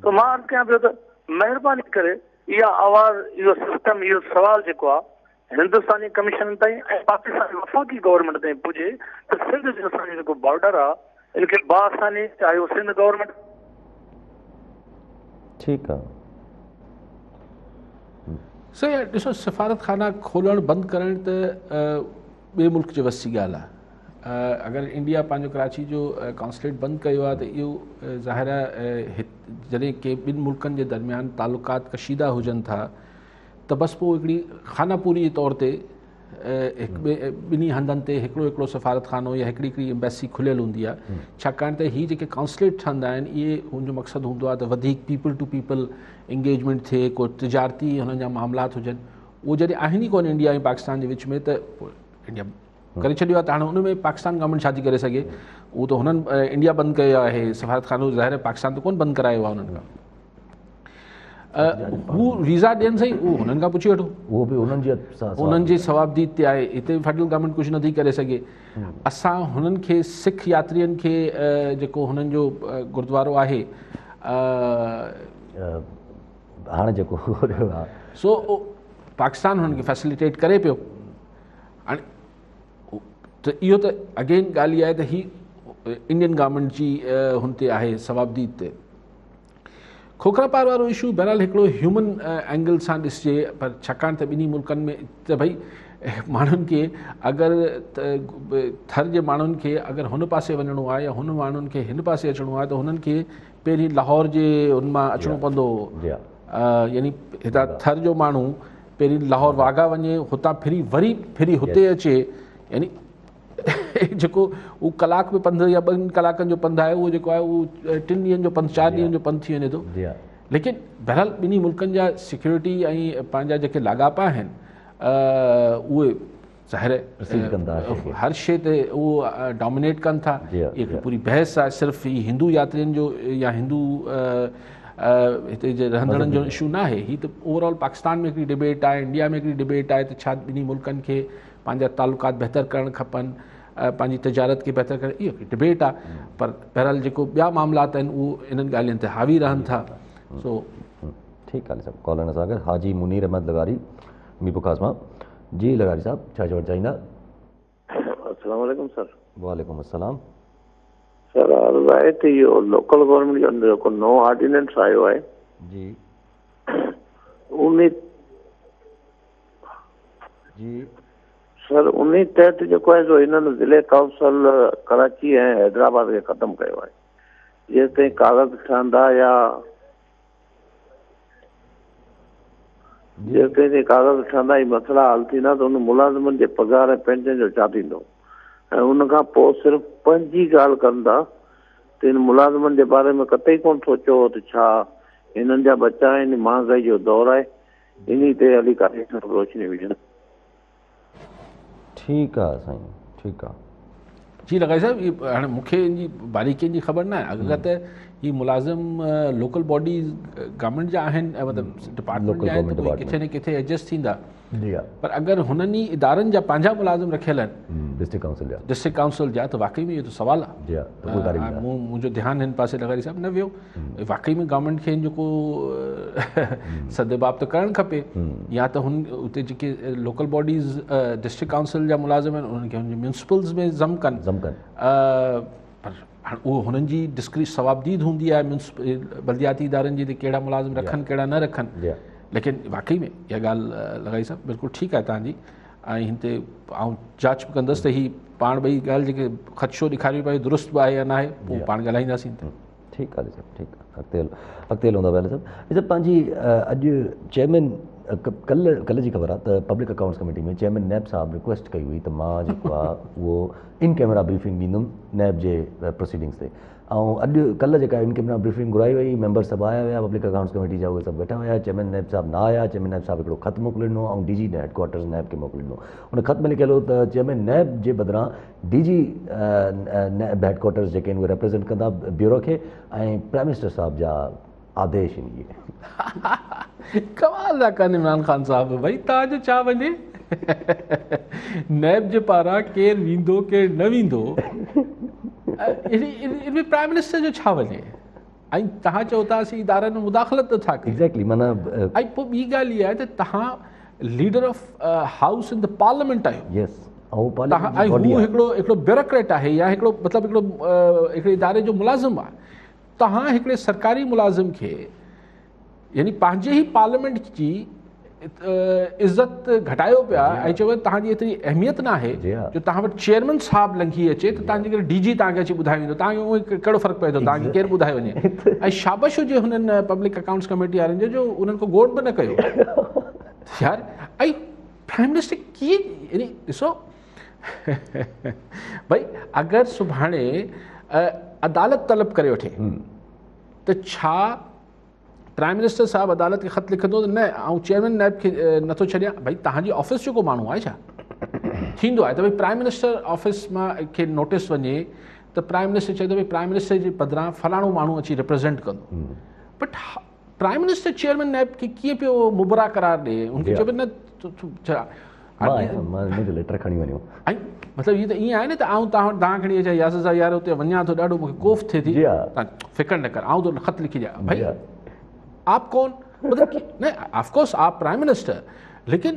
त मां अर्ज़ु कयां पियो त महिरबानी करे इहा आवाज़, इहो सिस्टम, इहो सुवालु जेको आहे हिंदुस्तानी कमीशन ताईं ऐं पाकिस्तानी वफ़ाक़ी गवर्नमेंट ताईं पुॼे त सिंध जो असांजो जेको बॉर्डर आहे इनखे बाआसानी, चाहे उहो सिंध गवर्नमेंट। ठीकु आहे सही आहे। ॾिसो, सफ़ारत खाना खोलणु बंदि करणु त ॿिए मुल्क जे वस जी ॻाल्हि आहे। अगरि इंडिया पंहिंजो कराची जो कॉन्सुलेट बंदि कयो आहे त इहो ज़ाहिर आहे जॾहिं के ॿिनि मुल्कनि जे दरमियान तालुकात कशीदा हुजनि था त बसि पोइ हिकिड़ी खानापूरी जे तौर ते ॿिन्ही हंधनि ते हिकिड़ो सफ़ारत खानो या हिकिड़ी एम्बेसी खुलियल हूंदी आहे। छाकाणि त हीअ जेके कॉन्सुलेट ठहंदा आहिनि इहे हुनजो मक़सदु हूंदो आहे त वधीक पीपल टू पीपल इंगेजमेंट थिए, को तिजारती हुननि जा मामलात हुजनि। उहो जॾहिं आहिनि ई कोन इंडिया ऐं पाकिस्तान जे विच में, त इंडिया करे छॾियो आहे, त हाणे हुन में पाकिस्तान गवर्नमेंट छा थी करे सघे? उहो त हुननि इंडिया बंदि कयो आहे सफ़ारत खानो, ज़ाहिर पाकिस्तान त कोन बंदि करायो आहे हुननि खां। हू वीज़ा ॾियनि सही, उहो हुननि खां पुछी वठो, उहो बि उन्हनि जी सवाबदीद ते आहे। हिते फेडरल गवर्नमेंट कुझु नथी करे सघे। असां हुननि खे सिख यात्रियुनि खे जेको हुननि जो गुरुद्वारो आहे हाणे जेको सो पाकिस्तान हुननि खे फैसिलिटेट करे पियो। हाणे त इहो त अगेन ॻाल्हि इहा आहे त हीअ इंडियन गवर्नमेंट जी हुन ते आहे सवाबदीद ते। खोखरा पार वारो इशू बहरहाल हिकिड़ो ह्यूमन एंगल सां ॾिसिजे, पर छाकाणि त ॿिन्ही मुल्कनि में त भई माण्हुनि खे अगरि थर जे माण्हुनि खे अगरि हुन पासे वञिणो आहे या हुन माण्हुनि खे हिन पासे अचिणो आहे त हुननि खे पहिरीं लाहौर जे हुन मां अचिणो पवंदो। यानी हितां थर जो माण्हू पहिरीं लाहौर वाघा वञे, हुतां वरी फिरी हुते अचे, यानी जेको उहो कलाक में पंधु या 2 कलाकनि जो पंधु आहे उहो जेको आहे उहो 3 ॾींहंनि जो पंधु, 4 ॾींहंनि जो पंधु थी वञे थो। लेकिन बहरहाल ॿिन्ही मुल्कनि जा सिक्योरिटी ऐं पंहिंजा जेके लाॻापा आहिनि उहे ज़ाहिर हर शइ ते उहो डोमिनेट कनि था। हिकिड़ी पूरी बहस आहे, सिर्फ़ु ही हिंदू यात्रियुनि जो या हिंदू हिते जे रहंदड़नि जो इशू न आहे। हीअ त ओवरऑल पाकिस्तान में हिकिड़ी डिबेट आहे, इंडिया में हिकिड़ी डिबेट आहे त छा ॿिन्ही मुल्कनि खे पंहिंजा तालुकात बहितर करणु खपनि, पंहिंजी तिजारत खे बहितर करणु, इहो हिकिड़ी डिबेट आहे। पर बहरहाल जेको ॿिया मामलात आहिनि उहो इन्हनि ॻाल्हियुनि ते हावी रहनि था। सो ठीकु आहे साहब। कॉलर सां गॾु हाजी मुनीर अहमद लगारी मीरपुखास मां। जी लगारी साहब, छा चवणु चाहींदा? अस्सलाम वालेकुम सर। वालेकुम अस्सलाम सर। अर्ज़ु आहे त इहो लोकल गवर्नमेंट जो जेको नओं ऑर्डिनेंस आयो आहे जी सर, उन तहत जेको आहे सो हिननि ज़िले काउंसिल कराची ऐं हैदराबाद खे ख़तमु कयो आहे। जेसि ताईं कागज़ ठहंदा या जेसि ताईं कागज़ ठहंदा ई मसइला हल थींदा त उन मुलाज़िमनि जे पघार ऐं पेंशन जो छा थींदो? ऐं उनखां पोइ सिर्फ़ु पंहिंजी ॻाल्हि कंदा त हिन मुलाज़िमनि जे बारे में कतई कोन सोचियो त छा हिननि जा बच्चा आहिनि, महांगाई जो दौरु आहे, इन ते हली करे रोशनी विझनि। ठीकु आहे साईं, ठीकु आहे। जी लगाई साहब, ये हाणे मूंखे इन जी बारीकियुनि जी ख़बर न आहे। अगरि त ही मुलाज़िम लोकल बॉडीज़ गवर्नमेंट जा आहिनि, मतिलबु डिपार्टमेंट जा आहिनि, त उहे किथे न किथे एडजस्ट थींदा। जी हा। पर अगरि हुननि ई इदारनि जा पंहिंजा मुलाज़िम रखियल आहिनि डिस्ट्रिक्ट काउंसिल जा, त वाकई में इहो त सवाल आहे। जी हा। मुंहिंजो ध्यानु हिन पासे लगारी साहिबु न वियो। वाकई में गवर्नमेंट खे जेको सदेबाब त करणु खपे, या त हुन उते जेके लोकल बॉडीज़ डिस्ट्रिक्ट काउंसिल जा मुलाज़िम आहिनि उन्हनि खे हुनजी म्यूनिसिपल्स में ज़म कनि। पर हाणे उहो हुननि जी डिस्क्रीट सवाबदीद हूंदी आहे बल्दियाती इदारनि जी, कहिड़ा मुलाज़िम रखनि कहिड़ा न रखनि। लेकिन वाकई में इहा ॻाल्हि लगाई साहिबु बिल्कुलु ठीकु आहे तव्हांजी। ऐं हिन ते आउं जांच बि कंदुसि त ही पाण ॿई ॻाल्हि जेके ख़दशो ॾेखारियो पियो दुरुस्त बि आहे या न आहे, पोइ पाण ॻाल्हाईंदासीं। ठीकु आहे साहिबु, ठीकु आहे, अॻिते हलूं था पहले साहिबु। साहिबु पंहिंजी अॼु चेयरमैन कल्ह जी ख़बर आहे त पब्लिक अकाउंट्स कमेटी में चेयरमैन नैब साहब रिक्वेस्ट कई हुई त मां जेको आहे उहो इन कैमरा ब्रीफिंग ॾींदुमि नैब जे प्रोसीडिंग्स ते। ऐं अॼु कल्ह जेका इन कैमरा ब्रीफिंग घुराई वई, मेंबर सभु आया हुया पब्लिक अकाउंट्स कमेटी जा, उहे सभु वेठा हुया। चेयरमैन नैब साहब न आया। चेयरमैन नैब साहब हिकिड़ो ख़त मोकिले ॾिनो ऐं DG हेडक्वार्टर्स नैब खे मोकिले ॾिनो। उन ख़त में लिखियलु हो त चेयरमैन नैब जे बदिरां DG नैब हेडक्वार्टर्स जेके आहिनि उहे रिप्रेज़ेंट कंदा ब्यूरो खे, ऐं प्राइम मिनिस्टर साहब जा आदेश ईंदी। कमाल था कनि इमरान ख़ान साहिबु, भई तव्हांजो छा वञे नैब जे पारां केरु वेंदो केरु न वेंदो, इन में प्राइम मिनिस्टर जो छा वञे। ऐं तव्हां चओ था असीं इदारनि में मुदाख़लत नथा कयूं। एग्ज़ैक्टली, माना ऐं पोइ ॿी ॻाल्हि इहा आहे त तव्हां leader of house in the parliament आहियो। यस, ऐं हू हिकिड़ो ब्यूरोक्रेट आहे या हिकिड़ो मतिलबु हिकिड़े इदारे जो मुलाज़िम आहे। तव्हां हिकिड़े सरकारी मुलाज़िम खे यानी पंहिंजे ई पार्लियामेंट जी इज़त घटायो पिया ऐं चयो तव्हांजी एतिरी अहमियत न आहे जो तव्हां वटि चेयरमैन साहब लंघी अचे त तव्हांजे करे DG तव्हांखे अची ॿुधाए वेंदो। तव्हांखे उहो कहिड़ो फ़र्क़ु पए थो, तव्हांखे केरु ॿुधाए वञे। ऐं शाबाश हुजे हुननि पब्लिक अकाउंट्स कमेटी वारनि जो उन्हनि को गोड़ बि न कयो यार। ऐं प्राइम मिनिस्टर कीअं, यानी ॾिसो भई अगरि सुभाणे अदालत तलब करे वठे त छा प्राइम मिनिस्टर साहब अदालत खे ख़त लिखंदो त न ऐं चेयरमैन नैब खे नथो छॾियां? भई तव्हांजी ऑफिस जो को माण्हू आहे छा? थींदो आहे त भई प्राइम मिनिस्टर ऑफिस मां खे नोटिस वञे त प्राइम मिनिस्टर चए थो भई प्राइम मिनिस्टर जे बदिरां फलाणो माण्हू अची रिप्रेज़ेंट कंदो। बट प्राइम मिनिस्टर चेयरमैन नैब खे कीअं पियो मुबरा करार ॾे? उनखे चइबो न छा लेटर खणी वञो। ऐं मतिलबु इहो त ईअं आहे न त आउं तव्हां खणी अचां यासिर साहब यार हुते वञा थो, ॾाढो मूंखे कोफ़ थिए थी, तव्हां फ़िक्र न कर, आउं तो ख़त लिखी ॾियां। भई आप कौन, मतलब न ऑफकोर्स आप प्राइम मिनिस्टर, लेकिन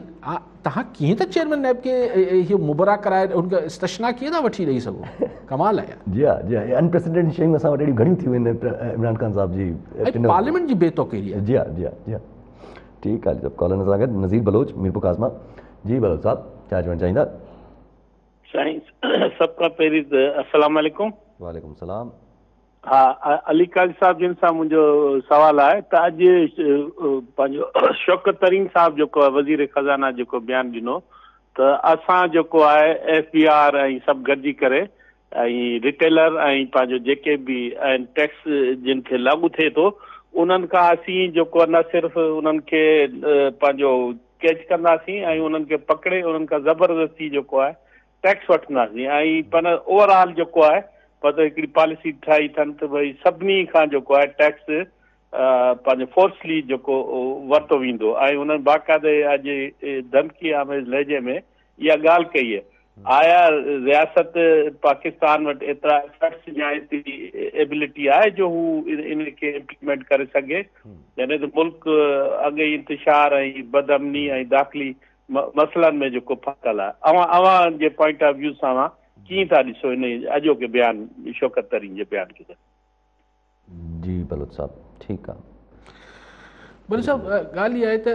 तव्हां कीअं त चेयरमैन नैब खे इहो मुबरा कराए उनखे इस्तशना कीअं था वठी ॾेई सघो? कमाल आहे। जी हा, जी हा, अनप्रेसिडेंटेड शयूं असां वटि घणियूं थी वयूं आहिनि इमरान ख़ान साहब जी पार्लियामेंट जी बेतौक़ीरी आहे। जी हा, जी हा, जी हा। ठीकु आहे जब कॉलर सां गॾु नज़ीर बलोच मीरपुर काज़मा। जी बलोच साहब छा चवणु चाहींदा? साईं सभ खां पहिरीं त अस्सलाम वालेकुम। वालेकुम सलाम। हा, अली काज़ी साहब जिन सां मुंहिंजो सवाल आहे त अॼु पंहिंजो शौकत तरीन साहब जेको आहे वज़ीर ख़ज़ाना जेको बयानु ॾिनो त असां जेको आहे FBR ऐं सभु गॾिजी करे ऐं रिटेलर ऐं पंहिंजो जेके बि आहिनि टैक्स जिन खे लागू थिए थो उन्हनि खां असीं जेको न सिर्फ़ु उन्हनि खे पंहिंजो कैच कंदासीं ऐं उन्हनि खे पकिड़े उन्हनि खां ज़बरदस्ती जेको आहे टैक्स वठंदासीं। ऐं पर ओवरऑल जेको आहे पर त हिकिड़ी पॉलिसी ठाही अथनि त भई सभिनी खां जेको आहे टैक्स पंहिंजो फोर्सली जेको वरितो वेंदो। ऐं उन्हनि बाक़ाइदे अॼु धमकी आमेज़ लहजे में इहा ॻाल्हि कई आहे। आया रियासत पाकिस्तान वटि एतिरा एक्सपर्ट्स या एतिरी एबिलिटी आहे जो हू इन खे इम्प्लीमेंट करे सघे? जॾहिं त मुल्क अॻे इंतिशार ऐं बदअमनी ऐं दाख़िली मसइलनि में जेको फाथल आहे, अव्हां जे पॉइंट ऑफ व्यू सां कीअं था ॾिसो इन अॼोके बयानु शौकत तरीन जे बयानु खे? जी बलोच साहब ठीकु आहे। बलोच साहब ॻाल्हि इहा आहे त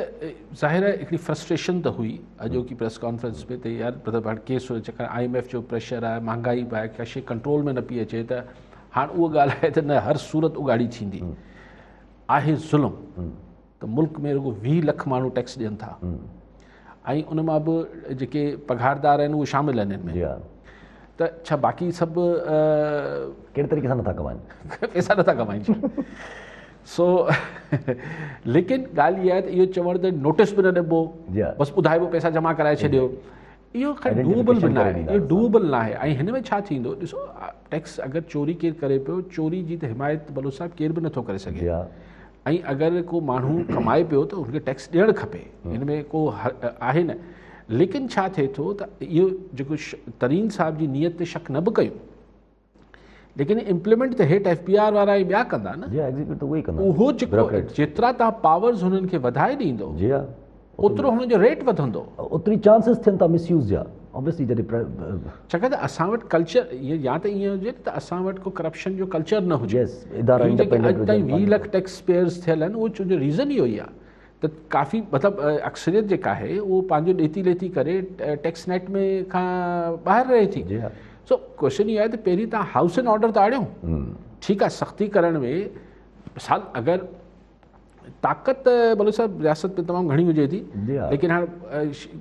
ज़ाहिर आहे हिकिड़ी फ्रस्ट्रेशन त हुई अॼोकी प्रेस कॉन्फ्रेंस में त यार मतिलबु हाणे केस चकर IMF जो प्रेशर आहे, महांगाई बि आहे, का शइ कंट्रोल में न पई अचे त हाणे उहा ॻाल्हि आहे त न हर सूरत उगाड़ी थींदी आहे। ज़ुल्म त मुल्क में रुगो 20 लख माण्हू टैक्स ॾियनि था ऐं उन मां बि जेके पघारदार आहिनि उहे शामिल आहिनि हिन में। त छा बाक़ी सभु कहिड़े तरीक़े सां नथा कमाइनि, पैसा नथा कमाइनि? सो लेकिन ॻाल्हि इहा आहे त इहो चवणु त नोटिस बि न ॾिबो, बसि ॿुधाइबो पैसा जमा कराए छॾियो। इहो डूएबल बि न आहे, इहो डूएबल न आहे। ऐं हिन में छा थींदो ॾिसो, टैक्स अगरि चोरी केरु करे पियो, चोरी जी त हिमायत बलोच साहिबु केरु बि नथो करे सघे। ऐं अगरि को माण्हू कमाए पियो त हुनखे टैक्स ॾियणु खपे, हिन में को आहे न। लेकिन छा थिए थो त इहो जेको तरीन साहिब जी नीयत ते शक न बि कयूं, लेकिन इम्प्लीमेंट त हेठि FPR वारा ई ॿिया कंदा न। उहो जेतिरा तव्हां पावर्स हुननि खे वधाए ॾींदो, ओतिरो हुनजो रेट वधंदो, ओतिरी चांसिस थियनि था मिसयूज़ जा। ऑब्वियसली छाकाणि त असां वटि कल्चर या त ईअं हुजे त असां वटि को करप्शन जो कल्चर न हुजे। अॼु ताईं 20 लाख टैक्स पेयर्स थियल आहिनि, उहो जो रीज़न इहो ई आहे त काफ़ी मतिलबु अक्सरियत जेका आहे उहो पंहिंजो ॾेती लेती करे टैक्स नेट में खां ॿाहिरि रहे थी। सो क्वेश्चन इहो आहे त पहिरीं तव्हां हाउस एंड ऑर्डर त आणियो, ठीकु आहे, सख़्ती करण में मिसाल अगरि ताक़त भले साहिबु रियासत में तमामु घणी हुजे थी, लेकिन हाणे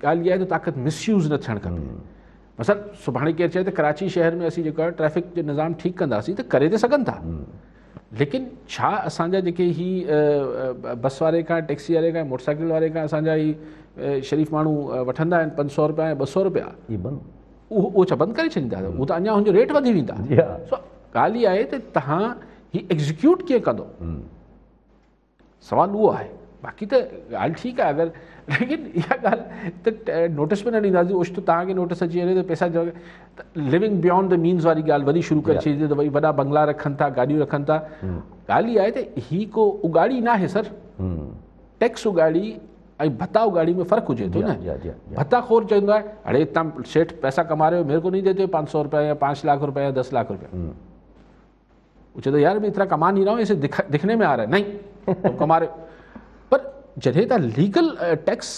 ॻाल्हि इहा आहे त ताक़त मिसयूज़ न थियणु खपे। मसइलो सुभाणे केरु चए त कराची शहर में असीं जेको आहे ट्रैफ़िक जो निज़ाम ठीकु कंदासीं, त करे त सघनि था, लेकिन छा असांजा जेके ही बस वारे खां, टैक्सी वारे खां, मोटरसाइकिल वारे खां असांजा ही शरीफ़ माण्हू वठंदा आहिनि 500 रुपया ऐं 200 रुपया, उहो छा बंदि करे छॾींदा? उहो त अञा हुनजो रेट वधी वेंदा। सो ॻाल्हि इहा आहे त तव्हां ही एग्ज़ीक्यूट कीअं कंदो, सवाल उहो आहे। बाक़ी त ॻाल्हि ठीकु आहे, अगरि लेकिन इहा ॻाल्हि त नोटिस में न ॾींदासीं, ओचितो तव्हांखे नोटिस अची वञे त पैसा लिविंग बियॉन्ड द मीन्स वारी ॻाल्हि वरी शुरू करे छॾी त भई वॾा बंगला रखनि था, गाॾियूं रखनि था। ॻाल्हि इहा आहे त ही को उगाड़ी न आहे सर, टैक्स उगाड़ी ऐं भत्ता उगाड़ी में फ़र्क़ु हुजे थो न। भत्ताखोर चवंदो आहे अड़े तव्हां सेठ पैसा कमा रहे हो, मेरे को नहीं देते 500 रुपया या 5 लाख रुपया या 10 लाख रुपया। वो चवंदो यार मैं इतना कमा नहीं रहा हूँ, इसे दिखने में आ रहा है, नहीं तुम कमा रहे हो। पर जॾहिं तव्हां लीगल टैक्स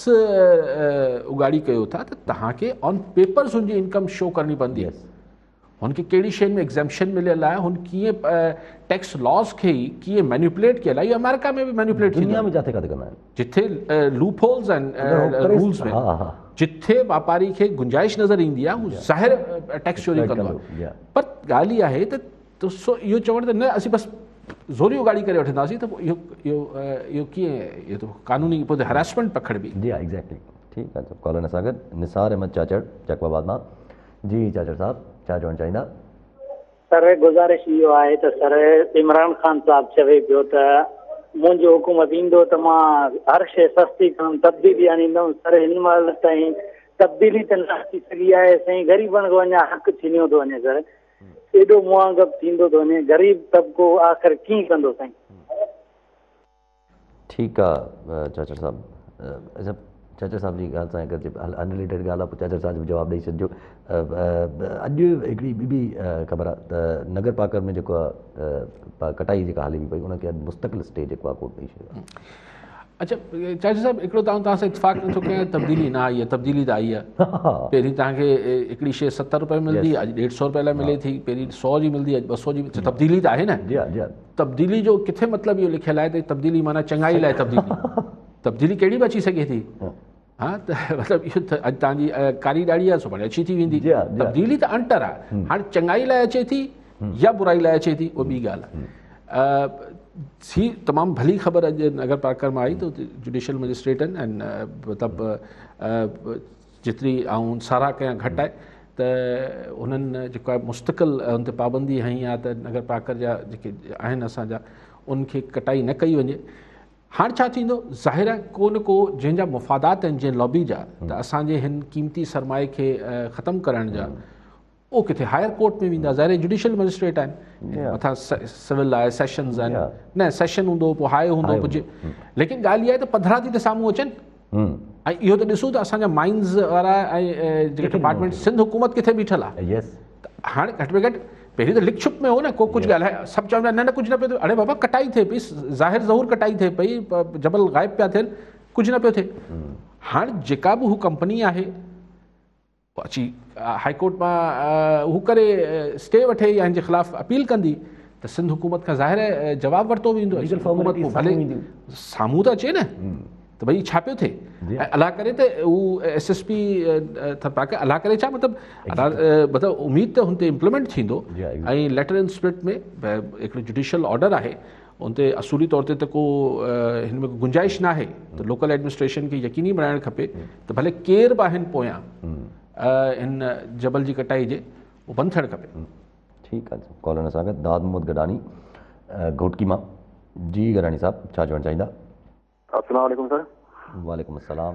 उगाड़ी कयो था त तव्हांखे ऑन पेपर्स हुनजी इनकम शो करणी पवंदी आहे, हुनखे कहिड़ी शइ में एग्ज़ैम्पशन मिलियल आहे, हुन कीअं टैक्स लॉस खे ई कीअं मैनिपुलेट कयल आहे। इहो अमेरिका में बि मैनिपुलेट थींदो आहे, जिथे काथे कंदा आहिनि, जिथे लूप होल्स आहिनि रूल्स में, जिथे वापारी खे गुंजाइश नज़र ईंदी आहे हू ज़ाहिर टैक्स चोरी कंदो आहे। पर ॻाल्हि इहा आहे त इहो चवणु त न असीं बसि ज़ोरी उगाड़ी करे वठंदासीं त इहो कीअं, इहो त कानूनी पोइ त हैरेसमेंट पकड़बी। जी एग्जैक्टली। ठीकु आहे, कॉलर सां गॾु निसार अहमद चाचड़ चकवाबाद मां। जी चाचड़ साहब छा चवणु चाहींदा? सर गुज़ारिश इहो आहे त सर इमरान ख़ान साहिबु चवे पियो त मुंहिंजो हुकूमत ईंदो त मां हर शइ सस्ती कंदुमि, तब्दीली आणींदुमि। सर हिन महिल ताईं तब्दीली त न अची सघी आहे साईं, ग़रीबनि खां अञा हक़ थींदो थो वञे सर, एॾो मुआंगब थींदो थो वञे, ग़रीब तबिको आख़िर कीअं कंदो साईं? ठीकु आहे चाचड़ साहिबु। अच्छा चाचड़ साहिब जी ॻाल्हि सां गॾु अनरिलेटेड ॻाल्हि आहे, पोइ चाचड़ साहिब जो जवाबु ॾेई छॾिजो। अॼु हिकिड़ी ॿी ख़बर आहे त नगर पाकर में जेको आहे कटाई जेका हले पई उनखे अॼु मुस्तक़िल स्टे जेको आहे कोर्ट ॾेई छॾियो। अच्छा चाचा साहिबु हिकिड़ो तव्हां सां इतफ़ाक़ नथो कयां, तब्दीली न आई आहे, तब्दीली त आई आहे। पहिरीं तव्हांखे हिकिड़ी शइ 70 रुपए मिलंदी, अॼु 150 रुपए लाइ मिले थी, पहिरीं 100 जी मिलंदी, अॼु 200 जी। तब्दीली त आहे न। तब्दीली जो किथे मतिलबु इहो लिखियलु आहे त तब्दीली माना चङाई लाइ तब्दीली, तब्दीली कहिड़ी बि अची सघे थी। हा त मतिलबु इहो त अॼु तव्हांजी कारी ॾाढ़ी आहे, सुभाणे अची थी वेंदी। तब्दीली त अंटर आहे, हाणे चङाई लाइ अचे थी या बुराई लाइ अचे थी, उहा ॿी ॻाल्हि आहे। सी तमामु भली ख़बर अॼु नगर पाकर में आई त जुडिशियल मजिस्ट्रेटनि ऐं मतिलबु जेतिरी ऐं साराह कयां घटि आहे त उन्हनि जेको आहे मुस्तक़िल हुन ते पाबंदी हई आहे त नगर पाकर जा जेके आहिनि असांजा उनखे कटाई न कई वञे। हाणे छा थींदो, ज़ाहिर आहे को न को जंहिंजा मुफ़ादात आहिनि जीअं लॉबी जा, त असांजे हिन क़ीमती सरमाए खे ख़तमु करण जा, उहो किथे हायर कोर्ट में वेंदा। ज़ाहिर जुडिशियल मजिस्ट्रेट आहिनि, मथां सिविल आहे, सेशन्स आहिनि, न सेशन हूंदो पोइ हाई हूंदो कुझु। लेकिन ॻाल्हि इहा आहे त पधरा थी त साम्हूं अचनि। ऐं इहो त ॾिसूं त असांजा माइंस वारा ऐं जेके डिपार्टमेंट सिंध हुकूमत किथे बीठल आहे। हाणे घटि में घटि पहिरीं त लिख छुप में हो न, को कुझु ॻाल्हाए, सभु चवंदा न न कुझु न पियो थिए। अड़े बाबा कटाई थिए पई, ज़ाहिर ज़हूर कटाई थिए पई, जबल ग़ाइब पिया थियनि, कुझु न पियो थिए। हाणे जेका बि हू कंपनी आहे अची हाईकोर्ट मां हू करे स्टे वठे या हिन जे ख़िलाफ़ु अपील कंदी त सिंध हुकूमत खां ज़ाहिर जवाबु वरितो वेंदो। हुकूमत भले साम्हूं त अचे न त भई छा पियो थिए। ऐं अलाह करे त हू SSP थरपाके अलाह करे छा मतिलबु उमेद त हुन ते इम्प्लीमेंट थींदो। ऐं लेटर इन स्प्रिट में हिकिड़ो जुडिशियल ऑर्डर आहे, उन ते असूली तौर ते त को हिन में गुंजाइश न आहे त लोकल एडमिनिस्ट्रेशन खे यकीनी बणाइणु खपे त भले केर बि आहिनि पोयां हिन जबल जी कटाई जे उहो बंदि थियणु खपे। ठीकु आहे, कॉलर सां गॾु दाद मोहम्मद गडानी घोटकी मां। जी गडानी साहब, छा चवणु चाहींदा? अस्सलाम वालेकुम सर। वालेकुम अस्सलाम।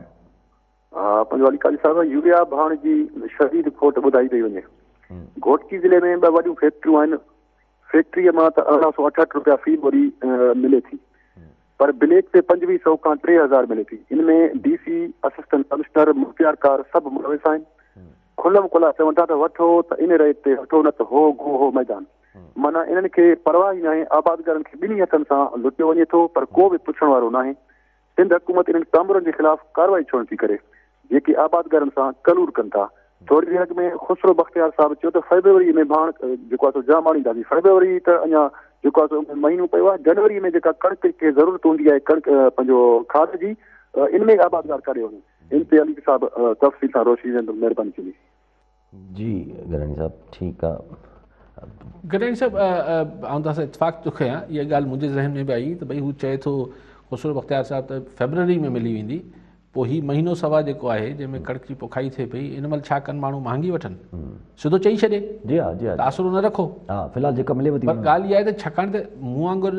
पंजवाली काली साहब, यूरिया भाण जी शदीद खोट ॿुधाई पई वञे। घोटकी ज़िले में 2 वॾियूं फैक्ट्रियूं आहिनि। फैक्ट्रीअ मां त 1868 रुपया फी बोरी मिले थी, पर ब्लैक ते 2500 खां 3000 मिले थी। इनमें DC, असिस्टेंट कमिश्नर, मुख़्तियारकार सभु मुलविस आहिनि। खुलम खुला चवनि था त वठो त इन रेट ते वठो, न त हो गो हो मैदान। माना इन्हनि खे परवाह ई नाहे। आबादगारनि खे ॿिन्ही हथनि सां लुटियो वञे थो, पर को बि पुछण वारो नाहे। सिंध हुकूमत इन्हनि कामरनि जे ख़िलाफ़ कार्रवाई छो नथी करे जेके आबादगारनि सां कलूर कनि था। थोरी देरि अॻु में ख़ुसरो बख़्तियार साहिब चयो त फरवरी में भाण जेको आहे जाम आणींदासीं। फरवरी त अञा जेको आहे महीनो पियो आहे। जनवरी में जेका कणिक खे ज़रूरत हूंदी आहे कणिक पंहिंजो खाद जी, इनमें आबादगार करे वञे। इन ते अली साहब तफ़सील सां रोशनी ॾींदो, महिरबानी थींदी। जी गडानी साहब, ठीकु आहे। गडानी साहब, आउं तव्हां सां इतफ़ाक़ थो कयां। इहा ॻाल्हि मुंहिंजे ज़हन में बि आई त भई हू चए थो ख़ुसरो बख़्तियार साहिब त फरवरी में मिली वेंदी, पोइ हीउ महीनो सवा जेको आहे जंहिंमें कणिक जी पोखाई थिए पई, इन महिल छा कनि माण्हू महांगी वठनि, सिधो चई छॾे। जी हा, जी हा, आसरो न रखो। हा, फ़िलहाल जेका मिले थी। पर ॻाल्हि इहा आहे त छाकाणि त मूं वांगुरु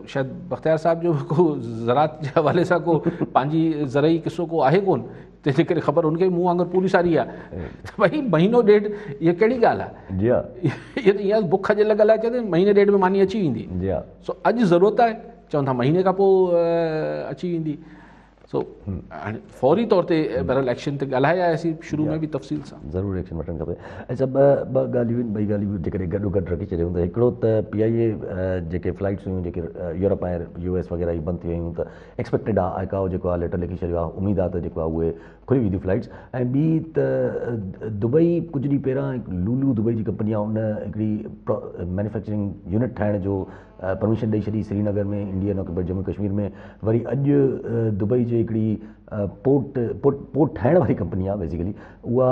शायदि बख़्तियार साहिब जो को ज़रात जे हवाले सां को पंहिंजी ज़रई किसो को आहे कोन, तंहिंजे करे ख़बर हुनखे मूं वांगुरु पूरी सारी आहे त भई महीनो ॾेढ इहा कहिड़ी ॻाल्हि आहे। जी हा, इहा त ईअं बुख जे लॻल आहे, चवंदे महीने ॾेढ में मानी अची वेंदी। जी हा, सो अॼु ज़रूरत आहे, चवनि था महीने खां पोइ अची वेंदी। सो हाणे फौरी तौर ते बहरहाल एक्शन ते ॻाल्हाए आयासीं शुरू में बि तफ़सील सां। ज़रूरु एक्शन वठणु खपे। अच्छा, ॿ ॻाल्हियूं आहिनि। ॿई ॻाल्हियूं जेकॾहिं गॾो गॾु रखी छॾियूं त हिकिड़ो त PIA जेके फ्लाइट्स हुयूं जेके यूरोप ऐं US वग़ैरह जी बंदि थी वियूं त एक्सपेक्टेड आहे, ICAO जेको आहे लेटर लिखी छॾियो आहे, उमेदु आहे त जेको आहे उहे खुली वेंदियूं फ्लाइट्स। ऐं ॿी त दुबई कुझु ॾींहं पहिरां लूलू दुबई जी कंपनी आहे, उन हिकिड़ी मैन्युफैक्चरिंग यूनिट ठाहिण जो परमिशन ॾेई छॾी श्रीनगर में, इंडियन ऑक्यूपाइड जम्मू कश्मीर में। वरी अॼु दुबई जे हिकिड़ी पोर्ट ठाहिण वारी कंपनी आहे बेसिकली, उहा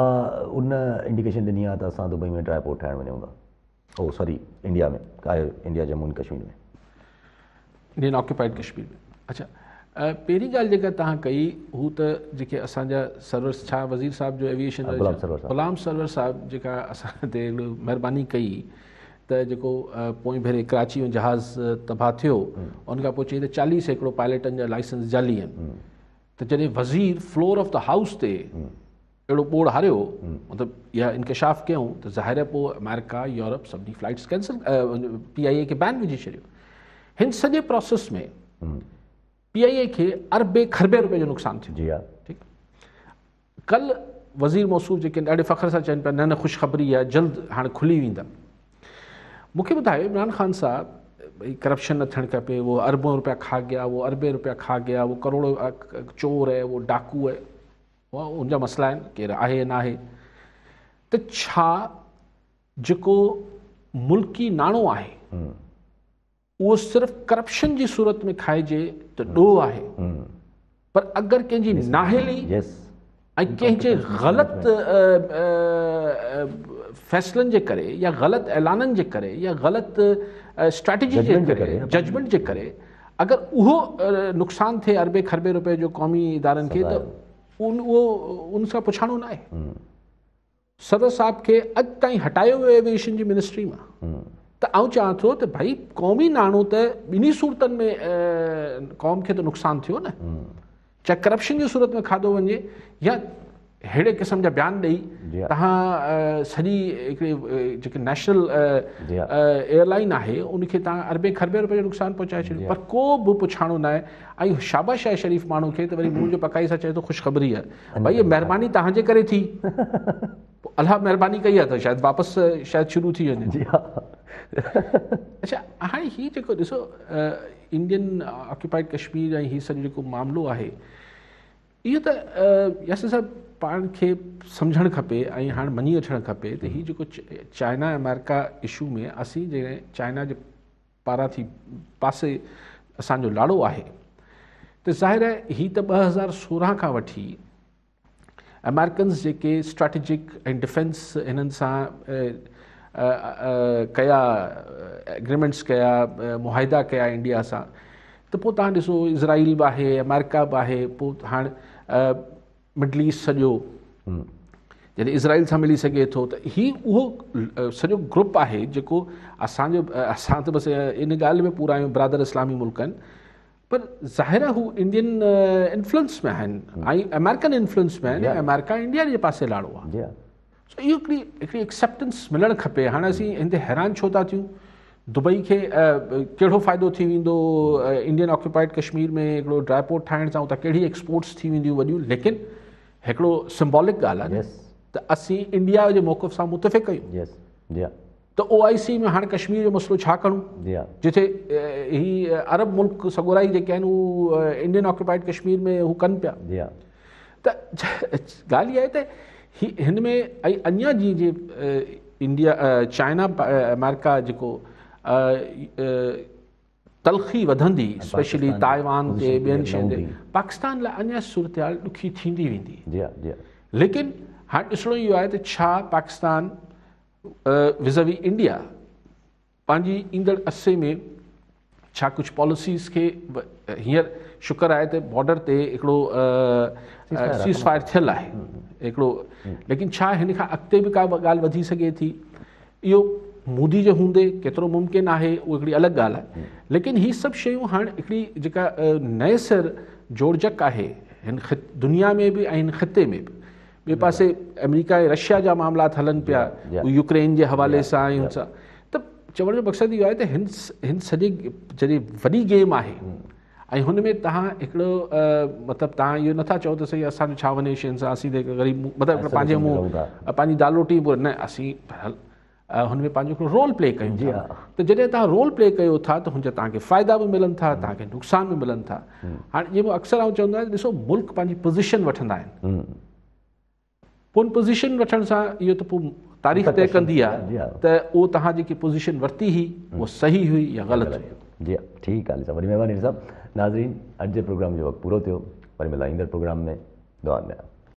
उन इंडिकेशन ॾिनी आहे त असां दुबई में ड्राई पोर्ट ठाहिण वञूं था। सॉरी, इंडिया में आहे, इंडिया जम्मू एंड कश्मीर में, इंडियन ऑक्यूपाइड कश्मीर में। अच्छा, पहिरीं ॻाल्हि जेका तव्हां कई हू त जेके असांजा सर्वर्स, छा वज़ीर साहिब जो एविएशन ग़ुलाम सरवर साहिब जेका असां ते महिरबानी कई त जेको पोइ भेरे कराची में जहाज़ तबाह थियो, उनखां पोइ चई त 40 सैकड़ो पायलटनि जा लाइसेंस जाली आहिनि। त जॾहिं वज़ीर फ्लोर ऑफ द हाउस ते अहिड़ो ॿोड़ हारियो, मतिलबु इहा इंकशाफ़ कयूं त ज़ाहिर आहे पोइ अमेरिका, यूरोप सभिनी फ्लाइट्स कैंसिल, PIA खे बैन विझी छॾियो। हिन सॼे प्रोसेस में PIA खे अरबे खरबे रुपए जो नुक़सानु थियो। जी हा, ठीकु। कल्ह वज़ीर मौसूफ़ जेके ॾाढे फ़ख्र सां चवनि पिया न ख़ुशख़बरी आहे, जल्द हाणे खुली वेंदा। मूंखे ॿुधायो इमरान ख़ान साहब, भई करप्शन न थियणु खपे, वो अरबों रुपया खा गया, वो अरबे रुपया खा गया, वो करोड़ों चोर है, वो डाकू है, उनजा मसला आहिनि, केरु आहे न आहे। त छा जेको मुल्की नाणो आहे उहो सिर्फ़ु करप्शन जी सूरत में खाइजे त ॾोह आहे, पर अगरि कंहिंजी नाहेली ऐं कंहिंजे ग़लति फ़ैसिलनि जे करे या ग़लति ऐलाननि जे करे या ग़लति स्ट्रैटेजी जे करे, जजमेंट जे करे अगरि उहो नुक़सानु थिए अरबे खरबे रुपए जो क़ौमी इदारनि खे, त उहो उन सां पुछाणो न आहे। सदर साहिब खे अॼु ताईं हटायो वियो एविएशन जी मिनिस्ट्री मां। त आउं चाहियां थो त भई क़ौमी नाणो त ॿिन्ही सूरतनि में क़ौम खे त नुक़सानु थियो न, चाहे करप्शन जी सूरत में खाधो वञे या अहिड़े क़िस्म जा बयान ॾेई तव्हां सॼी हिकिड़ी जेके नेशनल एयरलाइन आहे उनखे तव्हां अरबे खरबे रुपए जो नुक़सानु पहुचाए छॾियो, पर को बि पुछाणो न आहे। ऐं शाबाश आहे शरीफ़ माण्हू खे त वरी मुंहुं जो पकाई सां चए थो ख़ुशख़बरी आहे, भई इहा महिरबानी तव्हांजे करे थी, अलाह महिरबानी कई आहे त शायदि वापसि शायदि शुरू थी वञे। अच्छा, हाणे हीउ जेको ॾिसो इंडियन ऑक्यूपाइड कश्मीर ऐं हीउ सॼो जेको मामिलो आहे, इहो त यासिर साहिब पाण खे सम्झणु खपे ऐं हाणे मञी वठणु खपे त हीउ जेको चाइना अमेरिका इशू में असीं जॾहिं चाइना जे पारां थी पासे असांजो लाड़ो आहे, त ज़ाहिर आहे हीउ त 2016 खां वठी अमेरिकन्स जेके स्ट्रेटेजिक ऐं डिफेंस हिननि सां कया एग्रीमेंट्स कया, मुआहिदा कया इंडिया सां, त पोइ तव्हां ॾिसो इज़राइल बि आहे, अमेरिका बि आहे, पोइ हाणे मिडल ईस्ट सॼो, जॾहिं इज़राइल सां मिली सघे थो, त हीउ उहो सॼो ग्रुप आहे जेको असां त बसि इन ॻाल्हि में पूरा आहियूं ब्रादर इस्लामी मुल्क आहिनि, पर ज़ाहिर हू इंडियन इन्फ्लुएंस में आहिनि ऐं अमेरिकन इन्फ्लुएंस में आहिनि, अमेरिका इंडिया जे पासे लाड़ो आहे। सो इहो हिकिड़ी एक्सेप्टेंस मिलणु खपे। हाणे असीं हिते हैरान छो था थियूं, दुबई खे कहिड़ो फ़ाइदो थी वेंदो इंडियन ऑक्यूपाइड कश्मीर में हिकिड़ो ड्राईपोर्ट ठाहिण सां, त कहिड़ी एक्सपोर्ट्स थी वेंदियूं वॾियूं, लेकिन हिकिड़ो सिंबॉलिक ॻाल्हि आहे त असीं इंडिया जे मौक़िफ़ सां मुतफ़िक़ कयूं। त OIC में हाणे कश्मीर जो मसइलो छा खणूं, जिथे ही अरब मुल्क सगोराई जेके आहिनि उहे इंडियन ऑक्यूपाइड कश्मीर में हू कनि पिया। त ॻाल्हि इहा आहे त हिन में ऐं अञा जीअं इंडिया चाइना अमेरिका जेको तलख़ी वधंदी, स्पेशली ताइवान ते ॿियनि शयुनि ते, पाकिस्तान लाइ अञा सूरत हाल ॾुखी थींदी वेंदी। लेकिन हाणे ॾिसणो इहो आहे त छा पाकिस्तान विज़वी इंडिया पंहिंजी ईंदड़ अरसे में छा कुझु पॉलिसीज़ खे, हींअर शुक्र आहे त बॉर्डर ते हिकिड़ो सीज़ फायर थियल आहे हिकिड़ो, लेकिन छा हिन खां अॻिते बि का ॻाल्हि वधी सघे थी, इहो मोदी जे हूंदे केतिरो मुमकिन आहे उहा हिकिड़ी अलॻि ॻाल्हि आहे। लेकिन हीअ सभु शयूं हाणे हिकिड़ी जेका नए सिर जोड़जक आहे हिन दुनिया में बि ऐं हिन ख़िते में बि। ॿिए पासे अमेरिका ऐं रशिया जा मामलात हलनि पिया यूक्रेन जे हवाले सां ऐं हुन सां, त चवण जो मक़सदु इहो आहे त हिन सॼे जॾहिं वॾी गेम आहे ऐं हुन में तव्हां हिकिड़ो मतिलबु तव्हां इहो नथा चओ त सही असांजो छा वञे शयुनि सां, असीं त ग़रीब मतिलबु पंहिंजे मुंहुं पंहिंजी दाल रोटी न, असीं हुन में पंहिंजो हिकिड़ो रोल प्ले कयूं था। त जॾहिं तव्हां रोल प्ले कयो था त हुनजा तव्हांखे फ़ाइदा बि मिलनि था, तव्हांखे नुक़सान बि मिलनि था। हाणे जीअं अक्सर आउं चवंदो आहियां ॾिसो मुल्क पंहिंजी पोज़ीशन वठंदा आहिनि, पोइ पोज़ीशन वठण सां इहो त पोइ तारीख़ तय कंदी आहे त उहो तव्हां जेकी पोज़ीशन वरिती हुई उहा सही हुई या ग़लति हुई। जी ठीकु आहे, वॾी महिरबानी साहब। नाज़रीन, अॼु जे प्रोग्राम जो वक़्तु पूरो थियो, वरी मिलां ईंदड़ प्रोग्राम में, दुआ में।